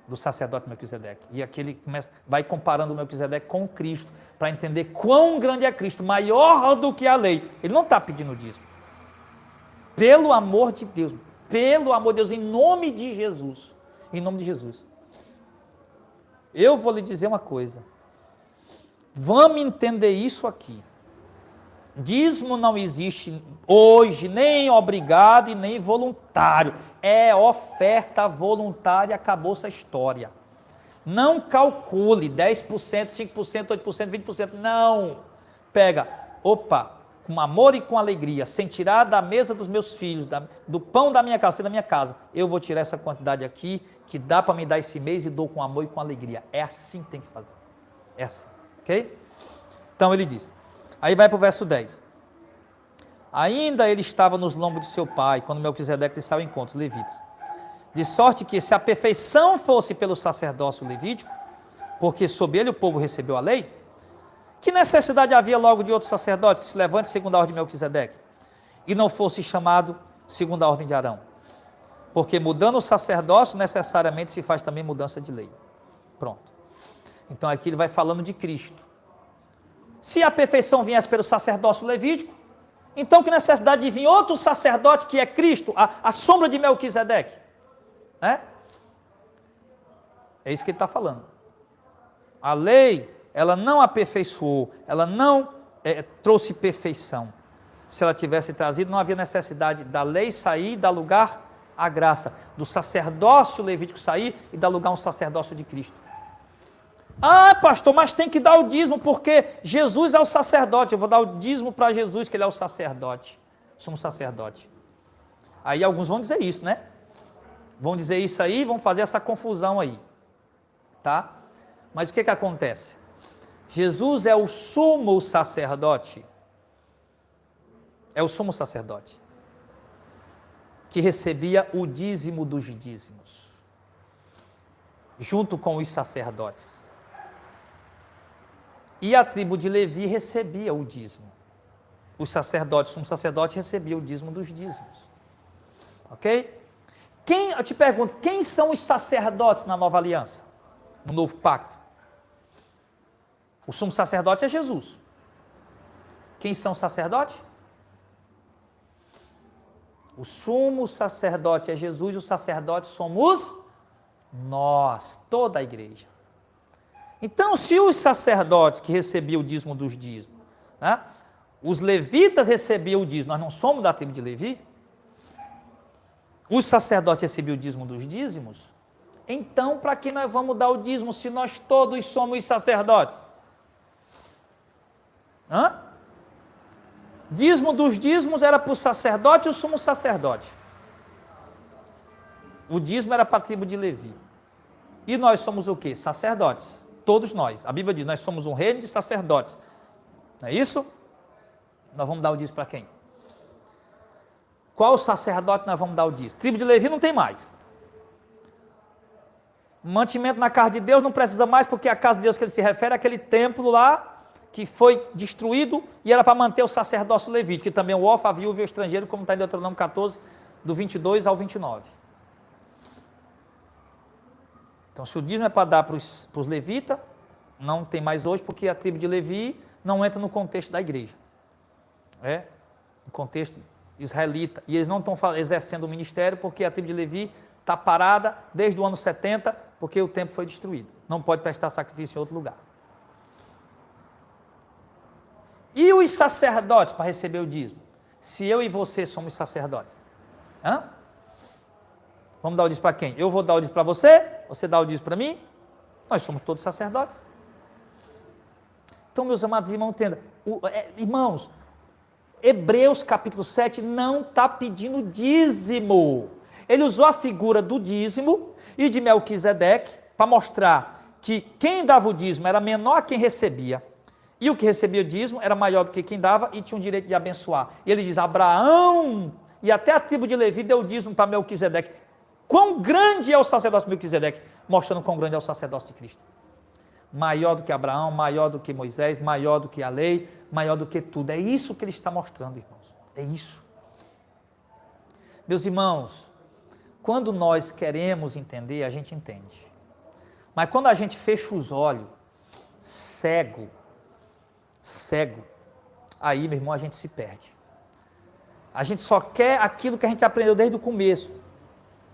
do sacerdote Melquisedeque. E aqui ele vai comparando o Melquisedeque com Cristo, para entender quão grande é Cristo, maior do que a lei. Ele não está pedindo dízimo. Pelo amor de Deus, em nome de Jesus, eu vou lhe dizer uma coisa. Vamos entender isso aqui. Dízimo não existe hoje, nem obrigado e nem voluntário. É oferta voluntária, acabou essa história. Não calcule 10%, 5%, 8%, 20%. Não. Pega, com amor e com alegria, sem tirar da mesa dos meus filhos, do pão da minha casa, da minha casa, eu vou tirar essa quantidade aqui, que dá para me dar esse mês e dou com amor e com alegria. É assim que tem que fazer. É assim. Ok? Então ele diz, aí vai para o verso 10. Ainda ele estava nos lombos de seu pai, quando Melquisedeque lhe saiu ao encontro, os levitas. De sorte que se a perfeição fosse pelo sacerdócio levítico, porque sob ele o povo recebeu a lei, que necessidade havia logo de outro sacerdote que se levante segundo a ordem de Melquisedeque, e não fosse chamado segundo a ordem de Arão? Porque mudando o sacerdócio, necessariamente se faz também mudança de lei. Pronto. Então aqui ele vai falando de Cristo. Se a perfeição viesse pelo sacerdócio levítico, então que necessidade de vir outro sacerdote que é Cristo, a sombra de Melquisedeque? É isso que ele está falando. A lei, ela não aperfeiçoou, ela não trouxe perfeição. Se ela tivesse trazido, não havia necessidade da lei sair e dar lugar à graça, do sacerdócio levítico sair e dar lugar a um sacerdócio de Cristo. Ah, pastor, mas tem que dar o dízimo porque Jesus é o sacerdote. Eu vou dar o dízimo para Jesus, que ele é o sacerdote. Somos sacerdote. Aí alguns vão dizer isso, né? Vão dizer isso aí, vão fazer essa confusão aí. Tá? Mas o que acontece? Jesus é o sumo sacerdote. É o sumo sacerdote. Que recebia o dízimo dos dízimos. junto com os sacerdotes. E a tribo de Levi recebia o dízimo. Os sacerdotes, um sacerdote recebia o dízimo dos dízimos. Ok? Eu te pergunto, quem são os sacerdotes na nova aliança? No novo pacto? O sumo sacerdote é Jesus. Quem são os sacerdotes? O sumo sacerdote é Jesus, os sacerdotes somos nós, toda a igreja. Então, se os sacerdotes que recebiam o dízimo dos dízimos, né, os levitas recebiam o dízimo, nós não somos da tribo de Levi, os sacerdotes recebiam o dízimo dos dízimos, então para que nós vamos dar o dízimo se nós todos somos sacerdotes? Dízimo dos dízimos era para o sacerdote e o sumo sacerdote. O dízimo era para a tribo de Levi. E nós somos o quê? Sacerdotes. Todos nós. A Bíblia diz, nós somos um reino de sacerdotes. Não é isso? Nós vamos dar o dízimo para quem? Qual sacerdote nós vamos dar o dízimo? Tribo de Levi não tem mais. Mantimento na casa de Deus não precisa mais, porque a casa de Deus que ele se refere é aquele templo lá que foi destruído e era para manter o sacerdócio levítico, que também o órfão, a viúva e o estrangeiro, como está em Deuteronômio 14, do 22 ao 29. Então, se o dízimo é para dar para os levitas, não tem mais hoje, porque a tribo de Levi não entra no contexto da igreja. No contexto israelita. E eles não estão exercendo o ministério, porque a tribo de Levi está parada desde o ano 70, porque o templo foi destruído. Não pode prestar sacrifício em outro lugar. E os sacerdotes para receber o dízimo? Se eu e você somos sacerdotes. Vamos dar o dízimo para quem? Eu vou dar o dízimo para você dá o dízimo para mim? Nós somos todos sacerdotes. Então, meus amados irmãos, entenda. Irmãos, Hebreus capítulo 7 não está pedindo dízimo. Ele usou a figura do dízimo e de Melquisedeque para mostrar que quem dava o dízimo era menor a quem recebia. E o que recebia o dízimo era maior do que quem dava e tinha o direito de abençoar. E ele diz, Abraão e até a tribo de Levi deu o dízimo para Melquisedeque. Quão grande é o sacerdócio de Melquisedeque? Mostrando quão grande é o sacerdócio de Cristo. Maior do que Abraão, maior do que Moisés, maior do que a lei, maior do que tudo. É isso que ele está mostrando, irmãos. É isso. Meus irmãos, quando nós queremos entender, a gente entende. Mas quando a gente fecha os olhos, cego, aí, meu irmão, a gente se perde. A gente só quer aquilo que a gente aprendeu desde o começo,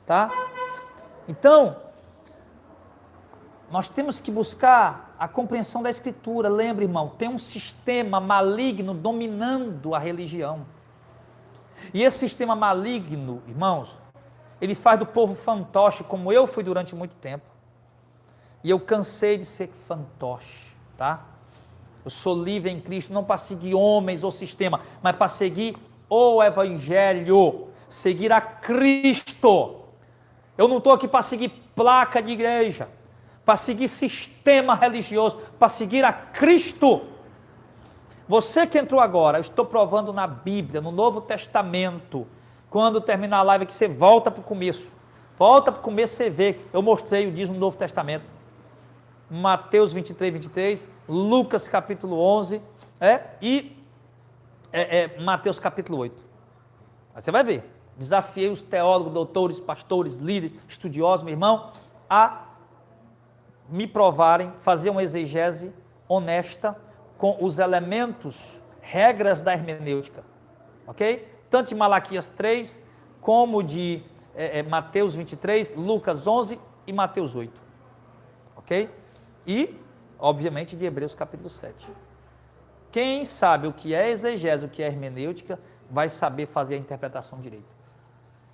tá? Então, nós temos que buscar a compreensão da Escritura. Lembra, irmão, tem um sistema maligno dominando a religião. E esse sistema maligno, irmãos, ele faz do povo fantoche, como eu fui durante muito tempo. E eu cansei de ser fantoche, tá? Eu sou livre em Cristo, não para seguir homens ou sistema, mas para seguir o Evangelho, seguir a Cristo. Eu não estou aqui para seguir placa de igreja, para seguir sistema religioso, para seguir a Cristo. Você que entrou agora, eu estou provando na Bíblia, no Novo Testamento, quando terminar a live aqui, você volta para o começo. Volta para o começo, você vê, eu mostrei o dízimo no Novo Testamento. Mateus 23, 23, Lucas capítulo 11 e Mateus capítulo 8. Aí você vai ver. Desafiei os teólogos, doutores, pastores, líderes, estudiosos, meu irmão, a me provarem, fazer uma exegese honesta com os elementos, regras da hermenêutica. Ok? Tanto de Malaquias 3, como de Mateus 23, Lucas 11 e Mateus 8. Ok? E, obviamente, de Hebreus capítulo 7. Quem sabe o que é exegese, o que é hermenêutica, vai saber fazer a interpretação direita.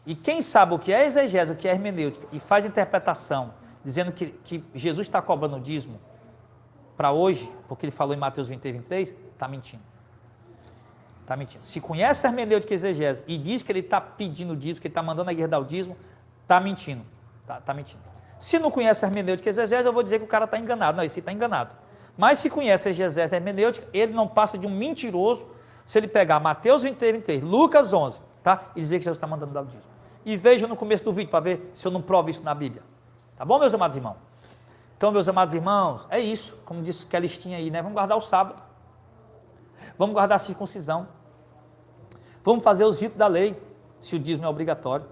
E quem sabe o que é exegese, o que é hermenêutica, e faz interpretação, dizendo que Jesus está cobrando o dízimo para hoje, porque ele falou em Mateus 23, 23, está mentindo. Está mentindo. Se conhece a hermenêutica e exegese e diz que ele está pedindo dízimo, que ele está mandando a igreja dar o dízimo, está mentindo. Está mentindo. Se não conhece a hermenêutica e exegese, eu vou dizer que o cara está enganado. Não, esse está enganado. Mas se conhece a exegese e a hermenêutica, ele não passa de um mentiroso se ele pegar Mateus 23, 23, Lucas 11, tá? E dizer que Jesus está mandando dar o dízimo. E veja no começo do vídeo para ver se eu não provo isso na Bíblia. Tá bom, meus amados irmãos? Então, meus amados irmãos, é isso, como disse que a listinha aí, né? Vamos guardar o sábado. Vamos guardar a circuncisão. Vamos fazer os ritos da lei, se o dízimo é obrigatório.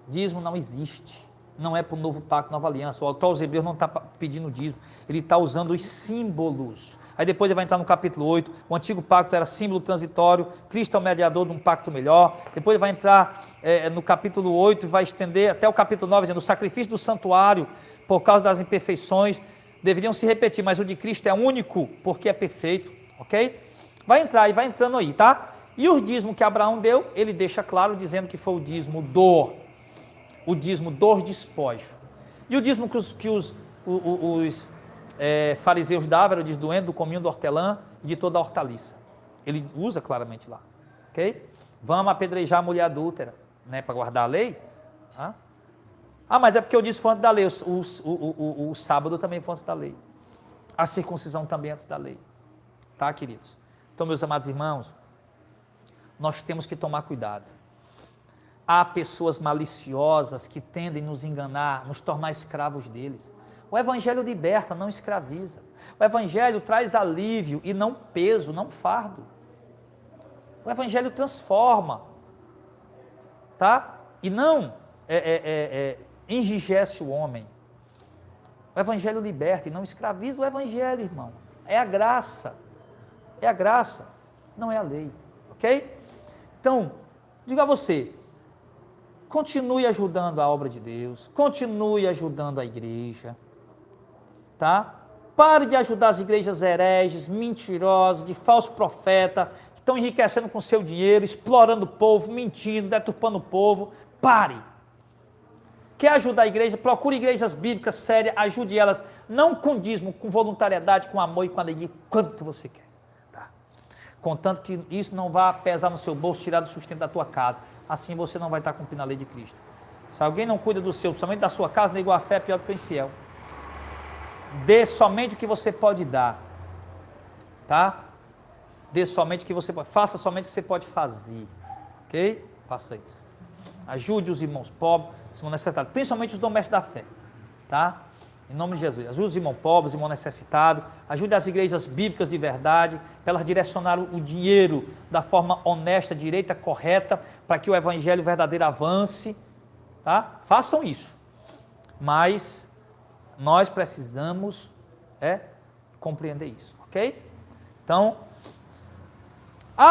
Dízimo não existe. Não é para o novo pacto, nova aliança. O autor aos Hebreus não está pedindo dízimo. Ele está usando os símbolos. Aí depois ele vai entrar no capítulo 8. O antigo pacto era símbolo transitório. Cristo é o mediador de um pacto melhor. Depois ele vai entrar no capítulo 8 e vai estender até o capítulo 9, dizendo o sacrifício do santuário, por causa das imperfeições, deveriam se repetir, mas o de Cristo é único, porque é perfeito. Ok? Vai entrar e vai entrando aí, tá? E o dízimo que Abraão deu, ele deixa claro, dizendo que foi o dízimo do despojo. E o dízimo que os fariseus davam era o dízimo do cominho, do hortelã e de toda a hortaliça. Ele usa claramente lá. Ok? Vamos apedrejar a mulher adúltera, né, para guardar a lei. Mas é porque eu disse foi antes da lei. O sábado também foi antes da lei. A circuncisão também antes da lei. Tá, queridos? Então, meus amados irmãos, nós temos que tomar cuidado. Há pessoas maliciosas que tendem a nos enganar, nos tornar escravos deles. O Evangelho liberta, não escraviza. O Evangelho traz alívio e não peso, não fardo. O Evangelho transforma, tá? E não enrijece o homem. O Evangelho liberta e não escraviza. O Evangelho, irmão, é a graça. É a graça, não é a lei. Ok? Então, digo a você, continue ajudando a obra de Deus, continue ajudando a igreja, tá? Pare de ajudar as igrejas hereges, mentirosas, de falso profeta, que estão enriquecendo com seu dinheiro, explorando o povo, mentindo, deturpando o povo. Pare! Quer ajudar a igreja? Procure igrejas bíblicas sérias, ajude elas, não com dízimo, com voluntariedade, com amor e com alegria, quanto você quer. Contanto que isso não vá pesar no seu bolso, tirar do sustento da tua casa. Assim você não vai estar cumprindo a lei de Cristo. Se alguém não cuida do seu, principalmente da sua casa, negou a fé, é pior do que o infiel. Dê somente o que você pode dar. Tá? Dê somente o que você pode. Faça somente o que você pode fazer. Ok? Faça isso. Ajude os irmãos pobres, os irmãos necessitados, principalmente os domésticos da fé. Tá? Em nome de Jesus, ajude os irmãos pobres, irmãos necessitados, ajude as igrejas bíblicas de verdade, para elas direcionar o dinheiro da forma honesta, direita, correta, para que o evangelho verdadeiro avance, tá? Façam isso, mas nós precisamos compreender isso, ok? Então,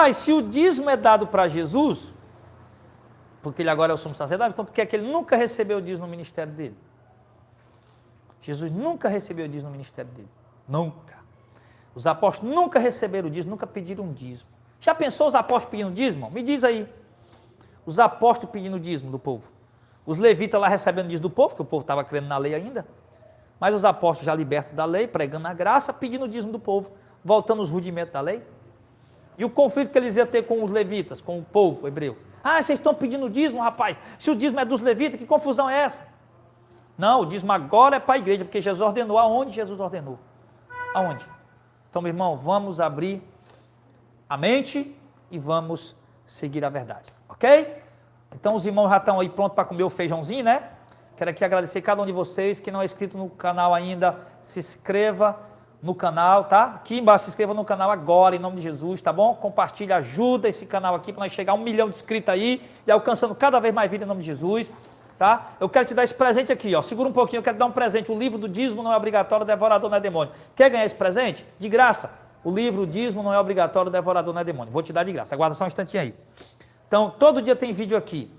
e se o dízimo é dado para Jesus, porque ele agora é o sumo sacerdote, então por que é que ele nunca recebeu o dízimo no ministério dele? Jesus nunca recebeu o dízimo no ministério dele. Nunca. Os apóstolos nunca receberam o dízimo, nunca pediram dízimo. Já pensou os apóstolos pedindo dízimo? Me diz aí. Os apóstolos pedindo dízimo do povo. Os levitas lá recebendo dízimo do povo, porque o povo estava crendo na lei ainda. Mas os apóstolos já libertos da lei, pregando a graça, pedindo dízimo do povo, voltando os rudimentos da lei. E o conflito que eles iam ter com os levitas, com o povo hebreu. Vocês estão pedindo dízimo, rapaz. Se o dízimo é dos levitas, que confusão é essa? Não, o dízimo agora é para a igreja, porque Jesus ordenou. Aonde Jesus ordenou? Aonde? Então, meu irmão, vamos abrir a mente e vamos seguir a verdade, ok? Então, os irmãos já estão aí prontos para comer o feijãozinho, né? Quero aqui agradecer cada um de vocês que não é inscrito no canal ainda, se inscreva no canal, tá? Aqui embaixo, se inscreva no canal agora, em nome de Jesus, tá bom? Compartilha, ajuda esse canal aqui para nós chegar a 1 milhão de inscritos aí e alcançando cada vez mais vida em nome de Jesus. Tá? Eu quero te dar esse presente aqui, ó. Segura um pouquinho, eu quero te dar um presente. O livro do dízimo não é obrigatório, o devorador não é demônio. Quer ganhar esse presente? De graça. O livro dízimo não é obrigatório, o devorador não é demônio. Vou te dar de graça. Aguarda só um instantinho aí. Então, todo dia tem vídeo aqui.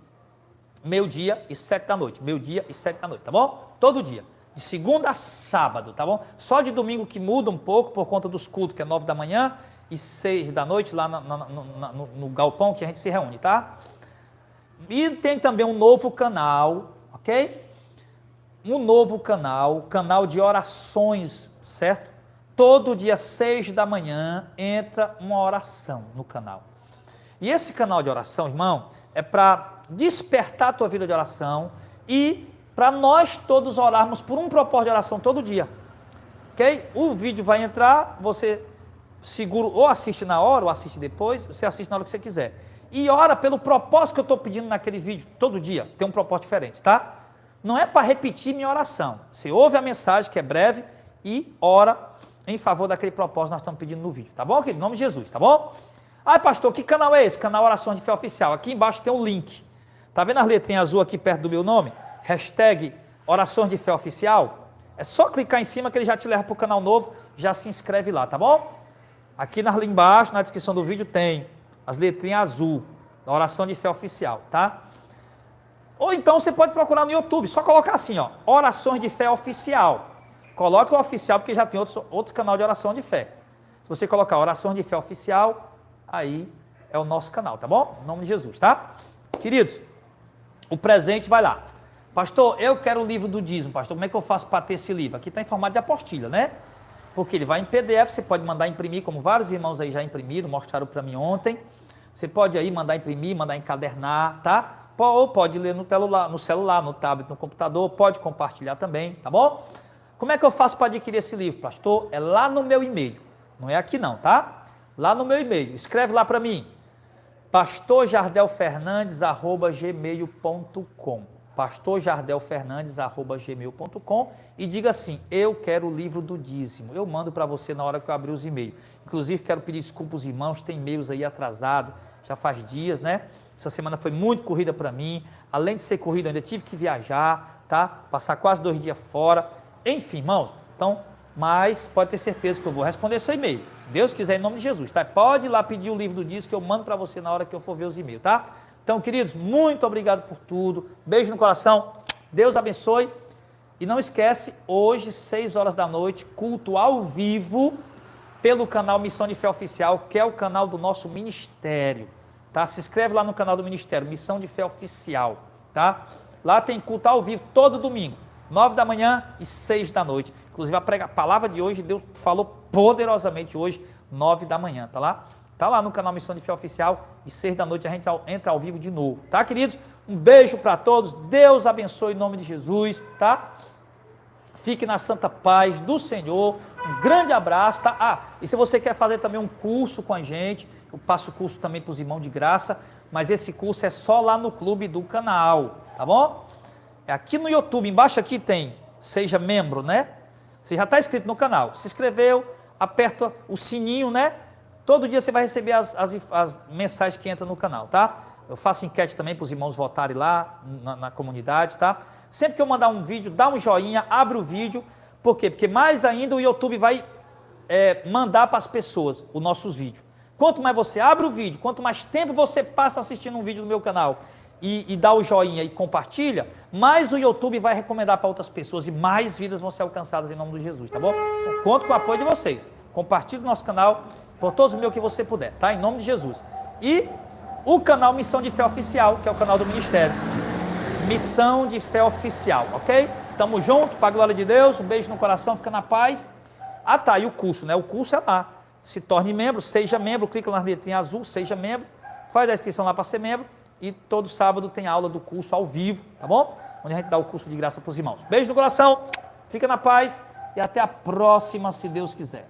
12:00 e 7 da noite. 12:00 e 7 da noite, tá bom? Todo dia. De segunda a sábado, tá bom? Só de domingo que muda um pouco por conta dos cultos, que é 9 da manhã e 6 da noite, lá no galpão que a gente se reúne, tá? E tem também um novo canal, ok? Um novo canal de orações, certo? Todo dia 6 da manhã entra uma oração no canal. E esse canal de oração, irmão, é para despertar a tua vida de oração e para nós todos orarmos por um propósito de oração todo dia, ok? O vídeo vai entrar, você segura, ou assiste na hora, ou assiste depois, você assiste na hora que você quiser. E ora pelo propósito que eu estou pedindo naquele vídeo, todo dia, tem um propósito diferente, tá? Não é para repetir minha oração. Você ouve a mensagem, que é breve, e ora em favor daquele propósito que nós estamos pedindo no vídeo. Tá bom, querido? Em nome de Jesus, tá bom? Ah, pastor, que canal é esse? Canal Orações de Fé Oficial. Aqui embaixo tem um link. Tá vendo as letrinhas azul aqui perto do meu nome? Hashtag Orações de Fé Oficial. É só clicar em cima que ele já te leva para o canal novo. Já se inscreve lá, tá bom? Aqui ali embaixo, na descrição do vídeo, tem as letrinhas azul da Oração de Fé Oficial, tá? Ou então você pode procurar no YouTube, só colocar assim, ó, Orações de Fé Oficial. Coloque o oficial, porque já tem outros canais de oração de fé. Se você colocar Orações de Fé Oficial, aí é o nosso canal, tá bom? Em nome de Jesus, tá? Queridos, o presente vai lá. Pastor, eu quero o livro do dízimo, pastor, como é que eu faço para ter esse livro? Aqui está em formato de apostilha, né? Porque ele vai em PDF, você pode mandar imprimir, como vários irmãos aí já imprimiram, mostraram para mim ontem. Você pode aí mandar imprimir, mandar encadernar, tá? Ou pode ler no celular, no tablet, no computador, pode compartilhar também, tá bom? Como é que eu faço para adquirir esse livro, pastor? É lá no meu e-mail, não é aqui não, tá? Lá no meu e-mail, escreve lá para mim, pastorjardelfernandes@gmail.com, pastorjardelfernandes@gmail.com, e diga assim, eu quero o livro do dízimo. Eu mando para você na hora que eu abrir os e-mails. Inclusive, quero pedir desculpas aos irmãos, tem e-mails aí atrasados, já faz dias, né? Essa semana foi muito corrida para mim, além de ser corrida, ainda tive que viajar, tá? Passar quase 2 dias fora, enfim, irmãos, então, mas pode ter certeza que eu vou responder seu e-mail, se Deus quiser, em nome de Jesus, tá? Pode ir lá pedir o livro do dízimo que eu mando para você na hora que eu for ver os e-mails, tá? Então, queridos, muito obrigado por tudo, beijo no coração, Deus abençoe, e não esquece, hoje, 6 horas da noite, culto ao vivo, pelo canal Missão de Fé Oficial, que é o canal do nosso ministério, tá? Se inscreve lá no canal do ministério, Missão de Fé Oficial, tá? Lá tem culto ao vivo todo domingo, 9 da manhã e 6 da noite. Inclusive a palavra de hoje, Deus falou poderosamente hoje, 9 da manhã, tá lá? Tá lá no canal Missão de Fé Oficial e 6 da noite a gente entra ao vivo de novo, tá, queridos? Um beijo para todos, Deus abençoe em nome de Jesus, tá? Fique na santa paz do Senhor, um grande abraço, tá? Ah, e se você quer fazer também um curso com a gente, eu passo o curso também para os irmãos de graça, mas esse curso é só lá no clube do canal, tá bom? É aqui no YouTube, embaixo aqui tem, seja membro, né? Você já está inscrito no canal, se inscreveu, aperta o sininho, né? Todo dia você vai receber as mensagens que entram no canal, tá? Eu faço enquete também para os irmãos votarem lá na comunidade, tá? Sempre que eu mandar um vídeo, dá um joinha, abre o vídeo. Por quê? Porque mais ainda o YouTube vai mandar para as pessoas os nossos vídeos. Quanto mais você abre o vídeo, quanto mais tempo você passa assistindo um vídeo no meu canal e dá o joinha e compartilha, mais o YouTube vai recomendar para outras pessoas e mais vidas vão ser alcançadas em nome de Jesus, tá bom? Então, conto com o apoio de vocês. Compartilhe o nosso canal por todos os meus que você puder, tá? Em nome de Jesus. E o canal Missão de Fé Oficial, que é o canal do Ministério. Missão de Fé Oficial, ok? Tamo junto, para a glória de Deus, um beijo no coração, fica na paz. Ah tá, e o curso, né? O curso é lá. Se torne membro, seja membro, clica na letrinha azul, seja membro, faz a inscrição lá para ser membro e todo sábado tem aula do curso ao vivo, tá bom? Onde a gente dá o curso de graça para os irmãos. Beijo no coração, fica na paz e até a próxima, se Deus quiser.